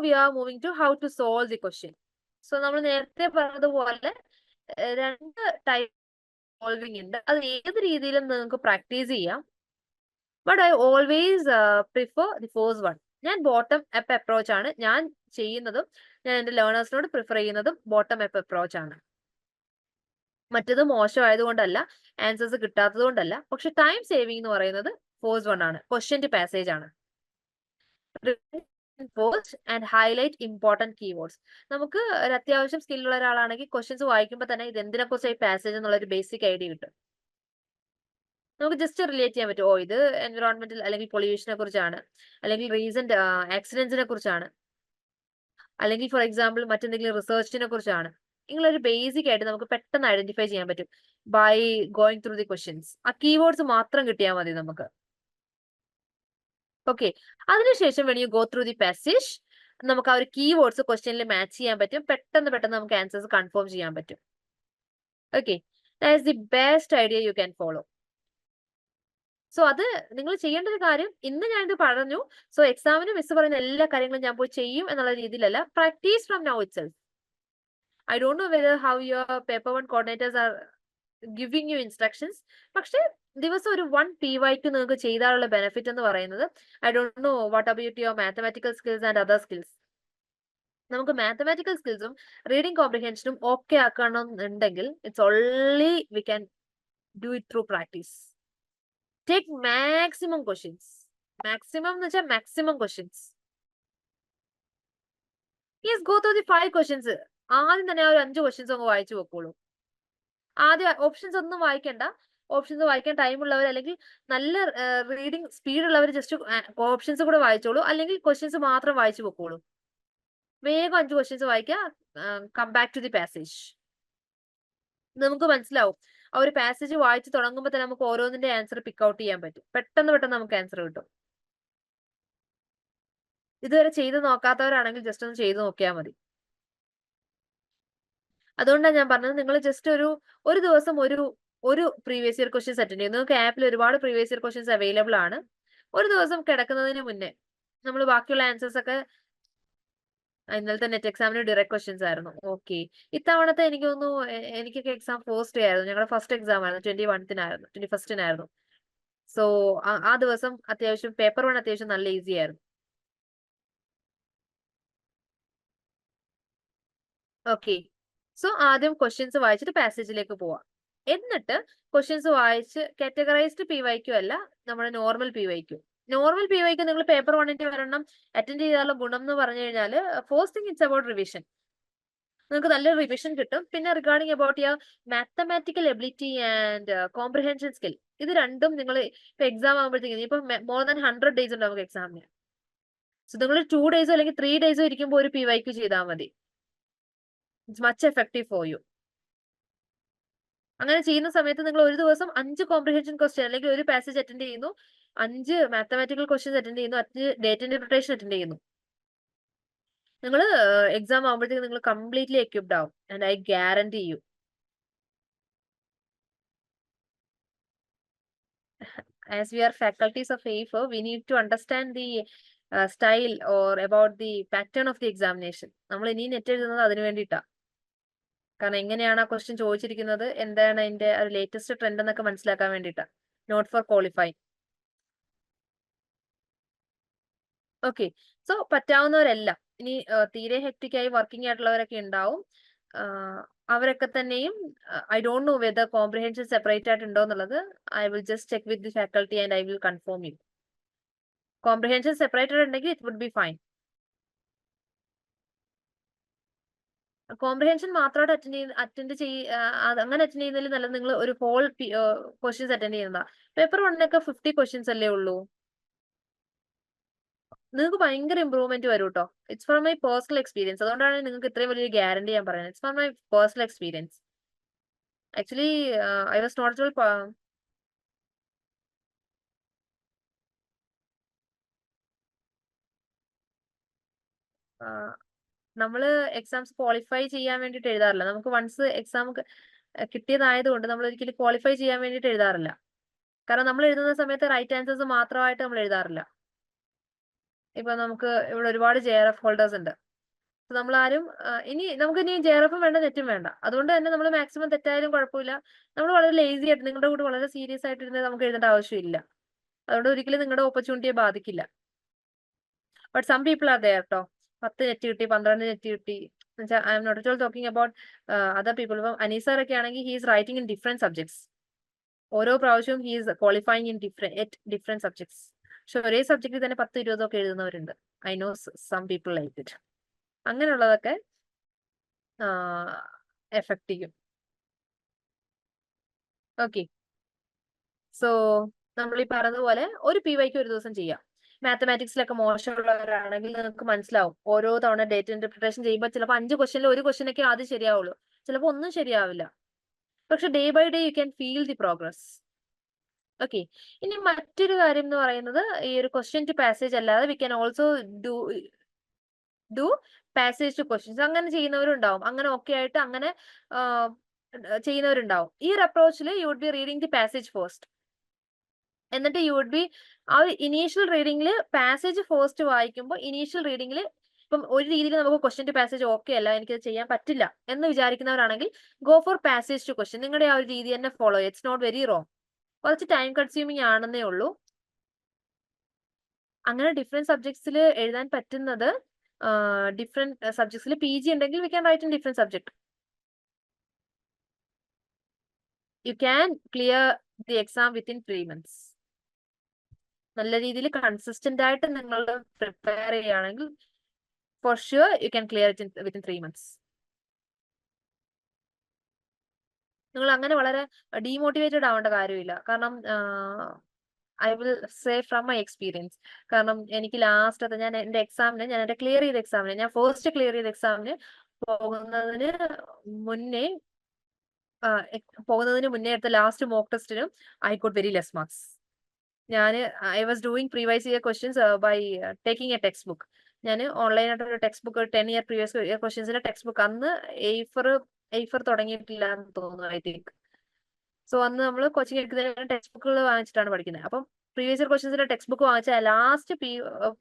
we are moving to how to solve the question. So നമ്മൾ നേരത്തെ പറഞ്ഞതുപോലെ രണ്ട് ടൈപ്പ് സോൾവിംഗ് ഉണ്ട്. അത് ഏത് രീതിയിലും നിങ്ങൾക്ക് പ്രാക്ടീസ് ചെയ്യാം. But I always prefer the first one. ഞാൻ ബോട്ടം അപ്പ് അപ്രോച്ച് ആണ് ഞാൻ ചെയ്യുന്നതും ഞാൻ എന്റെ ലേണേഴ്സിനോട് പ്രിഫർ ചെയ്യുന്നതും ബോട്ടം അപ്പ് അപ്രോച്ച് ആണ്. മറ്റത് മോശമായതുകൊണ്ടല്ല, ആൻസേഴ്സ് കിട്ടാത്തത് കൊണ്ടല്ല, പക്ഷെ ടൈം സേവിംഗ് എന്ന് പറയുന്നത് ഫസ്റ്റ് വൺ ആണ്. ക്വസ്റ്റ്യൻ പാസേജ് ആണ്. Post and highlight important keywords. നമുക്ക് ഒരു അത്യാവശ്യം സ്കില്ലുള്ള ഒരാളാണെങ്കിൽ ക്വസ്റ്റ്യൻസ് വായിക്കുമ്പോൾ തന്നെ ഇത് എന്തിനെ കുറിച്ച് ഈ പാസേജ് എന്നുള്ള ഒരു ബേസിക് ഐഡിയ കിട്ടും. നമുക്ക് ജസ്റ്റ് റിലേറ്റ് ചെയ്യാൻ പറ്റും. ഇത് എൻവിറോൺമെന്റൽ അല്ലെങ്കിൽ പൊല്യൂഷനെ കുറിച്ചാണ്, അല്ലെങ്കിൽ റീസെന്റ് ആക്സിഡന്റ്സിനെ കുറിച്ചാണ്, അല്ലെങ്കിൽ ഫോർ എക്സാമ്പിൾ മറ്റെന്തെങ്കിലും റിസർച്ചിനെ കുറിച്ചാണ്. നിങ്ങളൊരു ബേസിക് ആയിട്ട് നമുക്ക് പെട്ടെന്ന് ഐഡന്റിഫൈ ചെയ്യാൻ പറ്റും by going through the questions. ആ കീവേഡ്സ് മാത്രം കിട്ടിയാൽ മതി നമുക്ക്. ഓക്കെ, അതിനുശേഷം when you go through the passage നമുക്ക് ആ ഒരു കീവേഡ്സ് ക്വസ്റ്റ്യനിൽ മാച്ച് ചെയ്യാൻ പറ്റും. പെട്ടെന്ന് നമുക്ക് ആൻസേഴ്സ് കൺഫേം ചെയ്യാൻ പറ്റും. Okay, that is the best idea you can follow. So അത് നിങ്ങൾ ചെയ്യേണ്ട ഒരു കാര്യം, ഇന്ന് ഞാനിത് പറഞ്ഞു, സോ എക്സാമിന് മിസ് പറയുന്ന എല്ലാ കാര്യങ്ങളും ഞാൻ പോയി ചെയ്യും എന്നുള്ള രീതിയിലല്ല. Practice from now itself. I don't know whether how your paper one coordinators are giving you instructions. പക്ഷെ ദിവസം ഒരു 1 PYQ നിങ്ങൾക്ക് ചെയ്താലുള്ള ബെനിഫിറ്റ് എന്ന് പറയുന്നത്, I don't no what about your mathematical skills and other skills. നമുക്ക് മാത്തമാറ്റിക്കൽ സ്കിൽസും reading കോംപ്രിഹെൻഷനും okay ആക്കണം എന്നുണ്ടെങ്കിൽ it's only we can do it through practice. Take maximum questions. Maximum എന്ന് വെച്ചാൽ maximum questions. Yes, go through the 5 questions. ആദ്യം തന്നെ ആ ഒരു 5 questions അങ്ങ് വായിച്ചു വെക്കോളൂ. ആദ്യം ഓപ്ഷൻസ് ഒന്നും വായിക്കണ്ട. ഓപ്ഷൻസ് വായിക്കാൻ ടൈം ഉള്ളവർ അല്ലെങ്കിൽ നല്ല റീഡിംഗ് സ്പീഡ് ഉള്ളവർ ജസ്റ്റ് ഓപ്ഷൻസ് കൂടെ വായിച്ചോളൂ, അല്ലെങ്കിൽ ക്വസ്റ്റ്യൻസ് മാത്രം വായിച്ചു വെക്കോളൂ. വേഗം 5 ക്വസ്റ്റ്യൻസ് വായിക്കുക. Come back to the passage. നമുക്ക് മനസ്സിലാവും ആ ഒരു പാസേജ് വായിച്ചു തുടങ്ങുമ്പോൾ തന്നെ നമുക്ക് ഓരോന്നിന്റെ ആൻസർ പിക്ക് ഔട്ട് ചെയ്യാൻ പറ്റും. പെട്ടെന്ന് നമുക്ക് ആൻസർ കിട്ടും. ഇതുവരെ ചെയ്ത് നോക്കാത്തവരാണെങ്കിൽ ജസ്റ്റ് ഒന്ന് ചെയ്ത് നോക്കിയാൽ മതി. അതുകൊണ്ടാണ് ഞാൻ പറഞ്ഞത്, നിങ്ങൾ ജസ്റ്റ് ഒരു ദിവസം ഒരു പ്രീവിയസ് ഇയർ ക്വസ്റ്റ്യൻസ് അറ്റൻഡ് ചെയ്യും. നിങ്ങൾക്ക് ആപ്പിൽ ഒരുപാട് പ്രീവിയസ് ഇയർ ക്വസ്റ്റ്യൻസ് അവൈലബിൾ ആണ്. ഒരു ദിവസം കിടക്കുന്നതിന് മുന്നേ നമ്മൾ ബാക്കിയുള്ള ആൻസേഴ്സ് ഒക്കെ, ഇന്നലത്തെ നെറ്റ് എക്സാമിന് ഡയറക്റ്റ് ക്വസ്റ്റ്യൻസ് ആയിരുന്നു. ഓക്കെ, ഇത്തവണത്തെ എനിക്ക് തോന്നുന്നു എനിക്കൊക്കെ എക്സാം ഫസ്റ്റ് ഡേ ആയിരുന്നു. ഞങ്ങളുടെ ഫസ്റ്റ് എക്സാം ആയിരുന്നു 21st. സോ ആ ദിവസം അത്യാവശ്യം പേപ്പർ 1 അത്യാവശ്യം നല്ല ഈസി ആയിരുന്നു. ഓക്കെ, സോ ആദ്യം ക്വസ്റ്റ്യൻസ് വായിച്ചിട്ട് പാസേജിലേക്ക് പോവാം. എന്നിട്ട് ക്വസ്റ്റ്യൻസ് വായിച്ച് കാറ്റഗറൈസ്ഡ് PYQ അല്ല, നമ്മുടെ നോർമൽ PYQ. നോർമൽ PYQ നിങ്ങൾ പേപ്പർ 1ന്റെ ഒരെണ്ണം അറ്റൻഡ് ചെയ്താലുള്ള ഗുണം എന്ന് പറഞ്ഞു കഴിഞ്ഞാൽ, first thing it's about revision. നിങ്ങൾക്ക് നല്ലൊരു റിവിഷൻ കിട്ടും. പിന്നെ regarding about your mathematical ability and comprehension skill, ഇത് രണ്ടും നിങ്ങൾ ഇപ്പൊ എക്സാം ആകുമ്പോഴത്തേക്കും ഇപ്പൊ മോർ ദാൻ 100 ഡേയ്സ് ഉണ്ട് നമുക്ക് എക്സാമിന്. സോ നിങ്ങൾ 2 ഡേയ്സോ അല്ലെങ്കിൽ 3 ഡേയ്സോ ഇരിക്കുമ്പോൾ ഒരു PYQ ചെയ്താൽ മതി. It's much effective for you. അങ്ങനെ ചെയ്യുന്ന സമയത്ത് നിങ്ങൾ ഒരു ദിവസം 5 കോംപ്രിഹെൻഷൻ ക്വസ്റ്റ്യൻ അല്ലെങ്കിൽ ഒരു പാസേജ് അറ്റൻഡ് ചെയ്യുന്നു, 5 മാത്തമാറ്റിക്കൽ ക്വസ്റ്റ്യൻസ് അറ്റൻഡ് ചെയ്യുന്നു, 5 ഡേറ്റ ഇന്റർപ്രിട്ടേഷൻ അറ്റൻഡ് ചെയ്യുന്നു. നിങ്ങൾ എക്സാം ആകുമ്പോഴത്തേക്ക് നിങ്ങൾ കംപ്ലീറ്റ്ലി എക്വിപ്ഡ് ആവും. And I guarantee U. As we are faculties of AIFO, we need to understand the style or about the pattern of the examination. നമ്മൾ ഇനി net എഴുതുന്നത് അതിനു വേണ്ടിയിട്ടാ. കാരണം എങ്ങനെയാണ് ആ ക്വസ്റ്റ്യൻ ചോദിച്ചിരിക്കുന്നത്, എന്താണ് അതിന്റെ ലേറ്റസ്റ്റ് ട്രെൻഡ് എന്നൊക്കെ മനസ്സിലാക്കാൻ വേണ്ടിയിട്ടാ. Not for qualifying. Okay, so പറ്റാവുന്നവരെല്ലാം, ഇനി തീരെ ഹെക്ടിക് ആയി വർക്കിംഗ് ആയിട്ടുള്ളവരൊക്കെ ഉണ്ടാവും. അവരൊക്കെ തന്നെയും I don't know whether comprehension separate ആയിട്ട് ഉണ്ടോ എന്നുള്ളത്. I will just check with the faculty and I will confirm you. Comprehension separated ഉണ്ടെങ്കിൽ it would be fine. Comprehension മാത്രമായിട്ട് അറ്റൻഡ് അങ്ങനെ അറ്റൻഡ് ചെയ്യുന്നതിൽ നല്ലത് നിങ്ങൾ ഒരു ഹോൾ ക്വസ്റ്റ്യൻസ് അറ്റൻഡ് ചെയ്യുന്നതാ. പേപ്പർ 1 50 ക്വസ്റ്റ്യൻസ് അല്ലേ ഉള്ളൂ. നിങ്ങൾക്ക് ഭയങ്കര ഇമ്പ്രൂവ്മെന്റ് വരും കേട്ടോ. It's for my personal experience. അതുകൊണ്ടാണ് നിങ്ങൾക്ക് ഇത്രയും വലിയ ഗ്യാരണ്ടി ഞാൻ പറയുന്നത്. It's for my personal experience. Actually I was not നമ്മള് എക്സാംസ് ക്വാളിഫൈ ചെയ്യാൻ വേണ്ടിയിട്ട് എഴുതാറില്ല. നമുക്ക് വൺസ് എക്സാം കിട്ടിയതായതുകൊണ്ട് നമ്മൾ ഒരിക്കലും ക്വാളിഫൈ ചെയ്യാൻ വേണ്ടിയിട്ട് എഴുതാറില്ല. കാരണം നമ്മൾ എഴുതുന്ന സമയത്ത് റൈറ്റ് ആൻസേഴ്സ് മാത്രമായിട്ട് നമ്മൾ എഴുതാറില്ല. ഇപ്പൊ നമുക്ക് ഇവിടെ ഒരുപാട് JRF ഹോൾഡേഴ്സ് ഉണ്ട്. നമ്മളാരും നമുക്ക് ഇനി JRF വേണ്ട, നെറ്റും വേണ്ട. അതുകൊണ്ട് തന്നെ നമ്മൾ മാക്സിമം തെറ്റായാലും കുഴപ്പമില്ല. നമ്മൾ വളരെ ലേസി ആയിട്ട് നിങ്ങളുടെ കൂടെ വളരെ സീരിയസ് ആയിട്ട് ഇരുന്ന് നമുക്ക് എഴുതേണ്ട ആവശ്യമില്ല. അതുകൊണ്ട് ഒരിക്കലും നിങ്ങളുടെ ഓപ്പർച്യൂണിറ്റിയെ ബാധിക്കില്ല. But some people are there കേട്ടോ. 10 നെറ്റ് കിട്ടി, 12 നെറ്റ് കിട്ടി. I am not at all talking about other people. ഇപ്പം അനീസർ ഒക്കെ ആണെങ്കിൽ he is writing in different subjects. ഓരോ പ്രാവശ്യവും he is qualifying in different subjects. പക്ഷെ ഒരേ സബ്ജക്റ്റിൽ തന്നെ 10-20 ഒക്കെ എഴുതുന്നവരുണ്ട്. I know some people like it. അങ്ങനെയുള്ളതൊക്കെ എഫക്ട് ചെയ്യും. ഓക്കെ, സോ നമ്മൾ ഈ പറഞ്ഞതുപോലെ ഒരു PYQ ഒരു ദിവസം ചെയ്യാം. മാത്തമാറ്റിക്സിലൊക്കെ മോശമുള്ളവരാണെങ്കിൽ നിങ്ങൾക്ക് മനസ്സിലാവും. ഓരോ തവണ ഡേറ്റ ഇന്റർപ്രിട്ടേഷൻ ചെയ്യുമ്പോൾ ചിലപ്പോൾ 5 ക്വസ്റ്റ്യനിൽ ഒരു ക്വസ്റ്റ്യനൊക്കെ ആദ്യം ശരിയാവുള്ളൂ, ചിലപ്പോൾ ഒന്നും ശരിയാവില്ല. പക്ഷെ day by day you can feel the progress. Okay, ഇനി മറ്റൊരു കാര്യം എന്ന് പറയുന്നത് ഈ ഒരു ക്വസ്റ്റ്യൻ ടു പാസേജ് അല്ലാതെ we can also do passage to questions. അങ്ങനെ ചെയ്യുന്നവരുണ്ടാവും. അങ്ങനെ ഒക്കെ ആയിട്ട് അങ്ങനെ ചെയ്യുന്നവരുണ്ടാവും. ഈ ഒരു അപ്രോച്ചിൽ you would be reading the passage first. എന്നിട്ട് യു വുഡ് ബി ആ ഇനീഷ്യൽ റീഡിംഗിൽ പാസേജ് ഫസ്റ്റ് വായിക്കുമ്പോൾ ഇനീഷ്യൽ റീഡിംഗിൽ ഇപ്പം ഒരു രീതിയിൽ നമുക്ക് ക്വസ്റ്റ്യൻ ടു പാസേജ് ഓക്കെ അല്ല, എനിക്കത് ചെയ്യാൻ പറ്റില്ല എന്ന് വിചാരിക്കുന്നവരാണെങ്കിൽ go for passage to question. നിങ്ങളുടെ ആ ഒരു രീതി തന്നെ ഫോളോ ചെയ്യുക. It's not very wrong. കുറച്ച് ടൈം കൺസ്യൂമിങ് ആണെന്നേ ഉള്ളൂ. അങ്ങനെ ഡിഫറെന്റ് സബ്ജക്ട്സിൽ എഴുതാൻ പറ്റുന്നത് ഡിഫറെന്റ് സബ്ജക്ട്സിൽ PG ഉണ്ടെങ്കിൽ we can write in different subject. You can clear the exam within 3 months. നല്ല രീതിയിൽ കൺസിസ്റ്റന്റ് ആയിട്ട് നിങ്ങൾ പ്രിപ്പയർ ചെയ്യുകയാണെങ്കിൽ for sure you can clear it within 3 months. നിങ്ങൾ അങ്ങനെ വളരെ ഡീമോട്ടിവേറ്റഡ് ആവേണ്ട കാര്യമില്ല. കാരണം I will say from my experience. കാരണം എനിക്ക് ലാസ്റ്റ് ഞാൻ എന്റെ എക്സാമിന് ഞാൻ ഫസ്റ്റ് ക്ലിയർ ചെയ്ത എക്സാമിന് പോകുന്നതിന് മുന്നേ എടുത്ത ലാസ്റ്റ് മോക്ക് ടെസ്റ്റിനും I got very less marks. I was doing previous year questions by taking a textbook. ഞാൻ ഓൺലൈനായിട്ട് ഒരു textbook 10 year previous year ക്വസ്റ്റ്യൻസിന്റെ ടെക്സ്റ്റ് ബുക്ക് അന്ന് എയ്ഫർ തുടങ്ങിയിട്ടില്ല എന്ന് തോന്നുന്നു, ഐ തിങ്ക്. സോ അന്ന് നമ്മൾ കോച്ചിങ് എടുക്കുന്നതിന് ടെക്സ്റ്റ് ബുക്കുകൾ വാങ്ങിച്ചിട്ടാണ് പഠിക്കുന്നത്. അപ്പം പ്രീവിയസ് ഇയർ ക്വസ്റ്റ്യൻസിന്റെ ടെക്സ്റ്റ് ബുക്ക് വാങ്ങിച്ച ലാസ്റ്റ്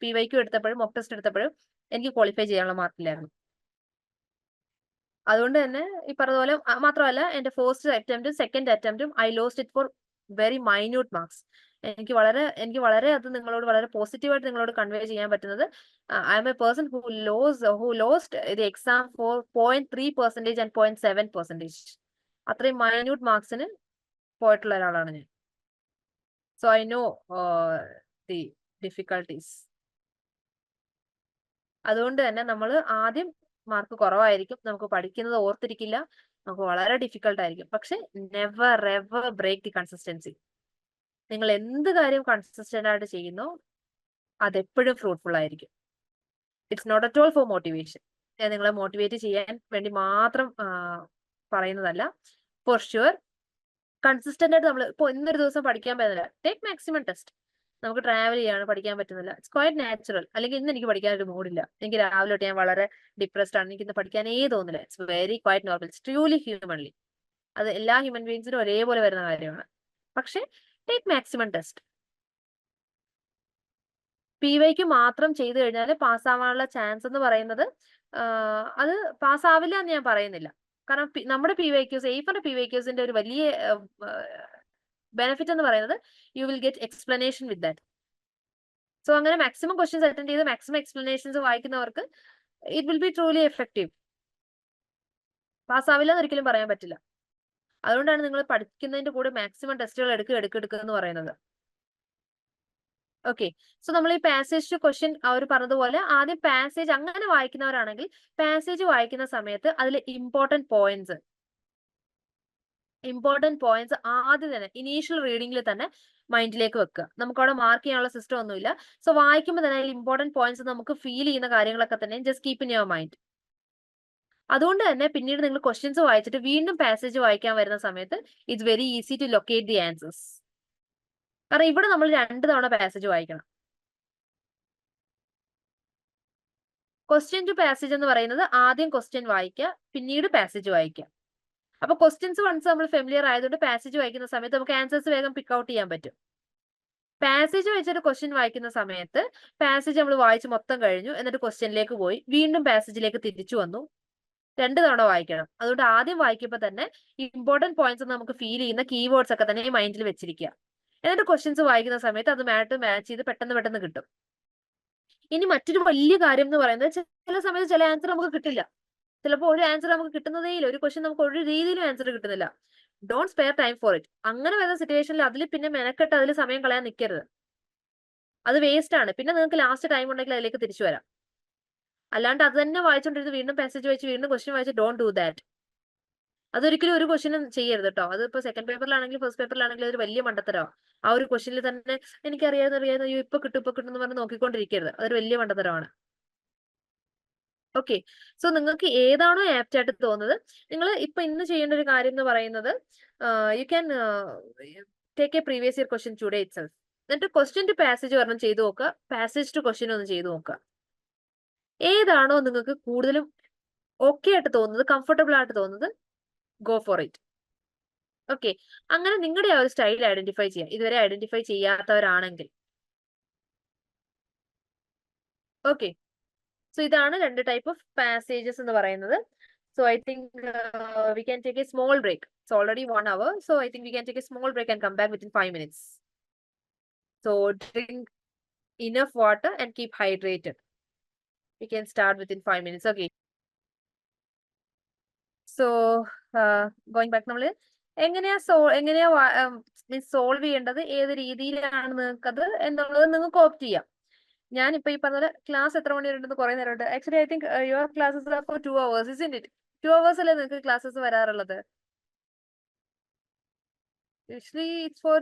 PYQ എടുത്തപ്പോഴും മോക്ക് ടെസ്റ്റ് എടുത്തപ്പോഴും എനിക്ക് ക്വാളിഫൈ ചെയ്യാനുള്ള മാർക്കില്ലായിരുന്നു. അതുകൊണ്ട് തന്നെ ഈ പറഞ്ഞ പോലെ മാത്രമല്ല എന്റെ ഫസ്റ്റ് അറ്റംപ്റ്റും സെക്കൻഡ് അറ്റംപ്റ്റും I lost it for very minute marks. എനിക്ക് വളരെ അത് നിങ്ങളോട് വളരെ പോസിറ്റീവായിട്ട് നിങ്ങളോട് കൺവേ ചെയ്യാൻ പറ്റുന്നത് I am a person who lost the exam for 0.3% and 0.7%. അത്രയും മൈന്യൂട്ട് മാർക്സിന് പോയിട്ടുള്ള ഒരാളാണ് ഞാൻ. So I know the difficulties. അതുകൊണ്ട് തന്നെ നമ്മൾ ആദ്യം മാർക്ക് കുറവായിരിക്കും, നമുക്ക് പഠിക്കുന്നത് ഓർത്തിരിക്കില്ല, നമുക്ക് വളരെ ഡിഫിക്കൽട്ട് ആയിരിക്കും. പക്ഷെ never ever break the consistency. നിങ്ങൾ എന്ത് കാര്യം കൺസിസ്റ്റന്റ് ആയിട്ട് ചെയ്യുന്നോ അതെപ്പോഴും ഫ്രൂട്ട്ഫുൾ ആയിരിക്കും. It's not at all for motivation. ഞാൻ നിങ്ങളെ മോട്ടിവേറ്റ് ചെയ്യാൻ വേണ്ടി മാത്രം പറയുന്നതല്ല. ഫോർ ഷുവർ കൺസിസ്റ്റന്റ് ആയിട്ട് നമ്മൾ ഇപ്പോൾ ഇന്നൊരു ദിവസം പഠിക്കാൻ പറ്റുന്നില്ല, ടേക്ക് മാക്സിമം ടെസ്റ്റ്. നമുക്ക് ട്രാവൽ ചെയ്യാണ്, പഠിക്കാൻ പറ്റുന്നില്ല, ഇറ്റ്സ് ക്വൈറ്റ് നാച്ചുറൽ. അല്ലെങ്കിൽ ഇന്ന് എനിക്ക് പഠിക്കാൻ ഒരു മൂഡില്ല, എനിക്ക് രാവിലെ തൊട്ട് ഞാൻ വളരെ ഡിപ്രസ്ഡ് ആണ്, എനിക്ക് ഇന്ന് പഠിക്കാനേ തോന്നില്ല. It's very quite normal, it's truly humanly. അത് എല്ലാ ഹ്യൂമൻ ബീങ്സിനും ഒരേപോലെ വരുന്ന കാര്യമാണ്. പക്ഷെ ടേക്ക് മാക്സിമം ടെസ്റ്റ്. PYQ മാത്രം ചെയ്തു കഴിഞ്ഞാൽ പാസ്സാവാനുള്ള ചാൻസ് എന്ന് പറയുന്നത് അത് പാസ്സാവില്ല എന്ന് ഞാൻ പറയുന്നില്ല. കാരണം നമ്മുടെ PYQs എയ്ഫറിന്റെ PYQസിന്റെ ഒരു വലിയ ബെനിഫിറ്റ് എന്ന് പറയുന്നത് you will get explanation with that. So അങ്ങനെ മാക്സിമം ക്വസ്റ്റ്യൻസ് അറ്റൻഡ് ചെയ്ത് മാക്സിമം എക്സ്പ്ലനേഷൻസ് വായിക്കുന്നവർക്ക് it will be truly effective. പാസ്സാവില്ല എന്ന് ഒരിക്കലും പറയാൻ പറ്റില്ല. അതുകൊണ്ടാണ് നിങ്ങൾ പഠിക്കുന്നതിന്റെ കൂടെ മാക്സിമം ടെസ്റ്റുകൾ എടുക്കുക എന്ന് പറയുന്നത്. ഓക്കെ, സോ നമ്മൾ ഈ പാസേജ് ടു ക്വസ്റ്റ്യൻ അവർ പറഞ്ഞതുപോലെ ആദ്യം പാസേജ് അങ്ങനെ വായിക്കുന്നവരാണെങ്കിൽ പാസേജ് വായിക്കുന്ന സമയത്ത് അതിൽ ഇമ്പോർട്ടന്റ് പോയിന്റ്സ് ആദ്യം തന്നെ ഇനീഷ്യൽ റീഡിംഗിൽ തന്നെ മൈൻഡിലേക്ക് വെക്കുക. നമുക്ക് അവിടെ മാർക്ക് ചെയ്യാനുള്ള സിസ്റ്റം ഒന്നുമില്ല. സോ വായിക്കുമ്പോൾ തന്നെ അതിൽ ഇമ്പോർട്ടന്റ് പോയിന്റ്സ് നമുക്ക് ഫീൽ ചെയ്യുന്ന കാര്യങ്ങളൊക്കെ തന്നെ just keep in your mind. അതുകൊണ്ട് തന്നെ പിന്നീട് നിങ്ങൾ ക്വസ്റ്റ്യൻസ് വായിച്ചിട്ട് വീണ്ടും പാസേജ് വായിക്കാൻ വരുന്ന സമയത്ത് it's very easy to locate the answers. കാരണം ഇവിടെ നമ്മൾ 2 തവണ പാസേജ് വായിക്കണം. ക്വസ്റ്റ്യൻ ടു പാസേജ് എന്ന് പറയുന്നത് ആദ്യം ക്വസ്റ്റ്യൻ വായിക്കുക, പിന്നീട് പാസേജ് വായിക്കുക. അപ്പൊ ക്വസ്റ്റ്യൻസ് വൺസ് നമ്മൾ ഫെമിലിയർ ആയതുകൊണ്ട് പാസേജ് വായിക്കുന്ന സമയത്ത് നമുക്ക് ആൻസേഴ്സ് വേഗം പിക്ക് ഔട്ട് ചെയ്യാൻ പറ്റും. പാസേജ് വെച്ചൊരു ക്വസ്റ്റ്യൻ വായിക്കുന്ന സമയത്ത് പാസേജ് നമ്മൾ വായിച്ച് മൊത്തം കഴിഞ്ഞു, എന്നിട്ട് ക്വസ്റ്റ്യനിലേക്ക് പോയി, വീണ്ടും പാസേജിലേക്ക് തിരിച്ചു വന്നു, 2 തവണ വായിക്കണം. അതുകൊണ്ട് ആദ്യം വായിക്കുമ്പോൾ തന്നെ ഇമ്പോർട്ടന്റ് പോയിന്റ്സ് നമുക്ക് ഫീൽ ചെയ്യുന്ന കീവേഡ്സ് ഒക്കെ തന്നെ മൈൻഡിൽ വെച്ചിരിക്കുക. എന്നിട്ട് ക്വസ്റ്റ്യൻസ് വായിക്കുന്ന സമയത്ത് അത് മാച്ച് ചെയ്ത് പെട്ടെന്ന് കിട്ടും. ഇനി മറ്റൊരു വലിയ കാര്യം എന്ന് പറയുന്നത്, ചില സമയത്ത് ചില ആൻസർ നമുക്ക് കിട്ടില്ല. ചിലപ്പോൾ ഒരു ആൻസർ നമുക്ക് കിട്ടുന്നതേ ഇല്ല, ഒരു ക്വസ്റ്റ്യൻ നമുക്ക് ഒരു രീതിയിലും ആൻസർ കിട്ടുന്നില്ല. Don't spare time for it. അങ്ങനെ വരുന്ന സിറ്റുവേഷനിൽ അതിൽ പിന്നെ മെനക്കെട്ട് അതിൽ സമയം കളയാൻ നിൽക്കരുത്. അത് വേസ്റ്റ് ആണ്. പിന്നെ നിങ്ങൾക്ക് ലാസ്റ്റ് ടൈം ഉണ്ടെങ്കിൽ അതിലേക്ക് തിരിച്ചു വരാം. അല്ലാണ്ട് അത് തന്നെ വായിച്ചുകൊണ്ടിരുന്ന് വീണ്ടും പാസേജ് വായിച്ച് വീണ്ടും ക്വസ്റ്റ്യൻ വായിച്ച് ഡോണ്ട് ഡു ദാറ്റ്. അതൊരിക്കലും ഒരു ക്വസ്റ്റ്യനും ചെയ്യരുത് കേട്ടോ. അതിപ്പോ സെക്കൻഡ് പേപ്പറിലാണെങ്കിലും ഫസ്റ്റ് പേപ്പറിലാണെങ്കിലും അതൊരു വലിയ മണ്ടത്തരമാണ്. ആ ഒരു ക്വസ്റ്റ്യനിൽ തന്നെ എനിക്കറിയാവുന്ന അയ്യോ ഇപ്പൊ കിട്ടും എന്ന് പറഞ്ഞ് നോക്കിക്കൊണ്ടിരിക്കരുത്. അതൊരു വലിയ മണ്ടത്തരമാണ്. ഓക്കെ, സോ നിങ്ങൾക്ക് ഏതാണോ ആപ്റ്റ് ആയിട്ട് തോന്നുന്നത്, നിങ്ങൾ ഇപ്പൊ ഇന്ന് ചെയ്യേണ്ട ഒരു കാര്യം എന്ന് പറയുന്നത്, you can take A previous year question today itself. എന്നിട്ട് ക്വസ്റ്റ്യൻ ടു പാസേജ് ഒരെണ്ണം ചെയ്തു നോക്കുക, പാസേജ് ടു ക്വസ്റ്റ്യൻ ഒന്ന് ചെയ്തു നോക്കുക. ഏതാണോ നിങ്ങൾക്ക് കൂടുതലും ഓക്കെ ആയിട്ട് തോന്നുന്നത്, കംഫർട്ടബിൾ ആയിട്ട് തോന്നുന്നത്, ഗോ ഫോർ ഇറ്റ്. ഓക്കെ, അങ്ങനെ നിങ്ങളുടെ ആ ഒരു സ്റ്റൈൽ ഐഡന്റിഫൈ ചെയ്യാം, ഇതുവരെ ഐഡന്റിഫൈ ചെയ്യാത്തവരാണെങ്കിൽ. ഓക്കെ, സോ ഇതാണ് 2 ടൈപ്പ് ഓഫ് പാസേജസ് എന്ന് പറയുന്നത്. So I think we can take a small break. It's already 1 hour, so I think we can take a small break and come back within 5 minutes. So drink enough water and keep hydrated. We can start within 5 minutes. Okay. So going back, നമ്മൾ എങ്ങനെയാ solve ചെയ്യേണ്ടത്, ഏത് രീതിയിലാണ് നിങ്ങൾക്കത് എന്നുള്ളത് നിങ്ങൾക്ക് opt ചെയ്യാം. ഞാനിപ്പോ ഈ പറഞ്ഞ ക്ലാസ് എത്ര മണി വരെ ഉണ്ടെന്ന് കുറെ നേരമുണ്ട്. Actually I think your classes are for 2 hours, isn't it? 2 hours അല്ലേ നിങ്ങൾക്ക് ക്ലാസ്സസ് വരാറുള്ളത്? Usually it's for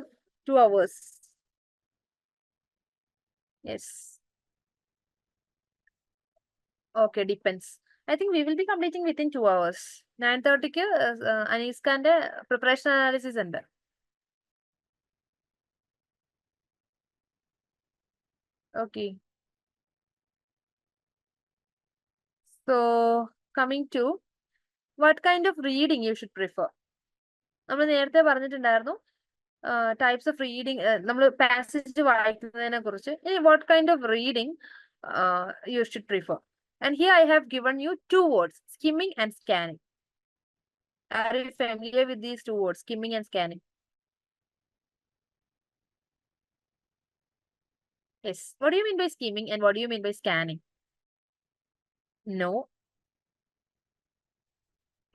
2 hours. Yes. Okay, depends. I think we will be completing within 2 hours. 9:30ക്ക് അനീസ്ഖാന്റെ പ്രിപ്പറേഷൻ അനാലിസിസ് ഉണ്ട്. Okay. So coming to what kind of reading you should prefer. നമ്മൾ നേരത്തെ പറഞ്ഞിട്ടുണ്ടായിരുന്നു types of reading, നമ്മൾ passage വായിക്കുന്നതിനെ കുറിച്ച്. What kind of reading you should prefer. And here I have given you 2 words, skimming and scanning. Are you familiar with these 2 words, skimming and scanning? Yes. What do you mean by skimming and what do you mean by scanning? No.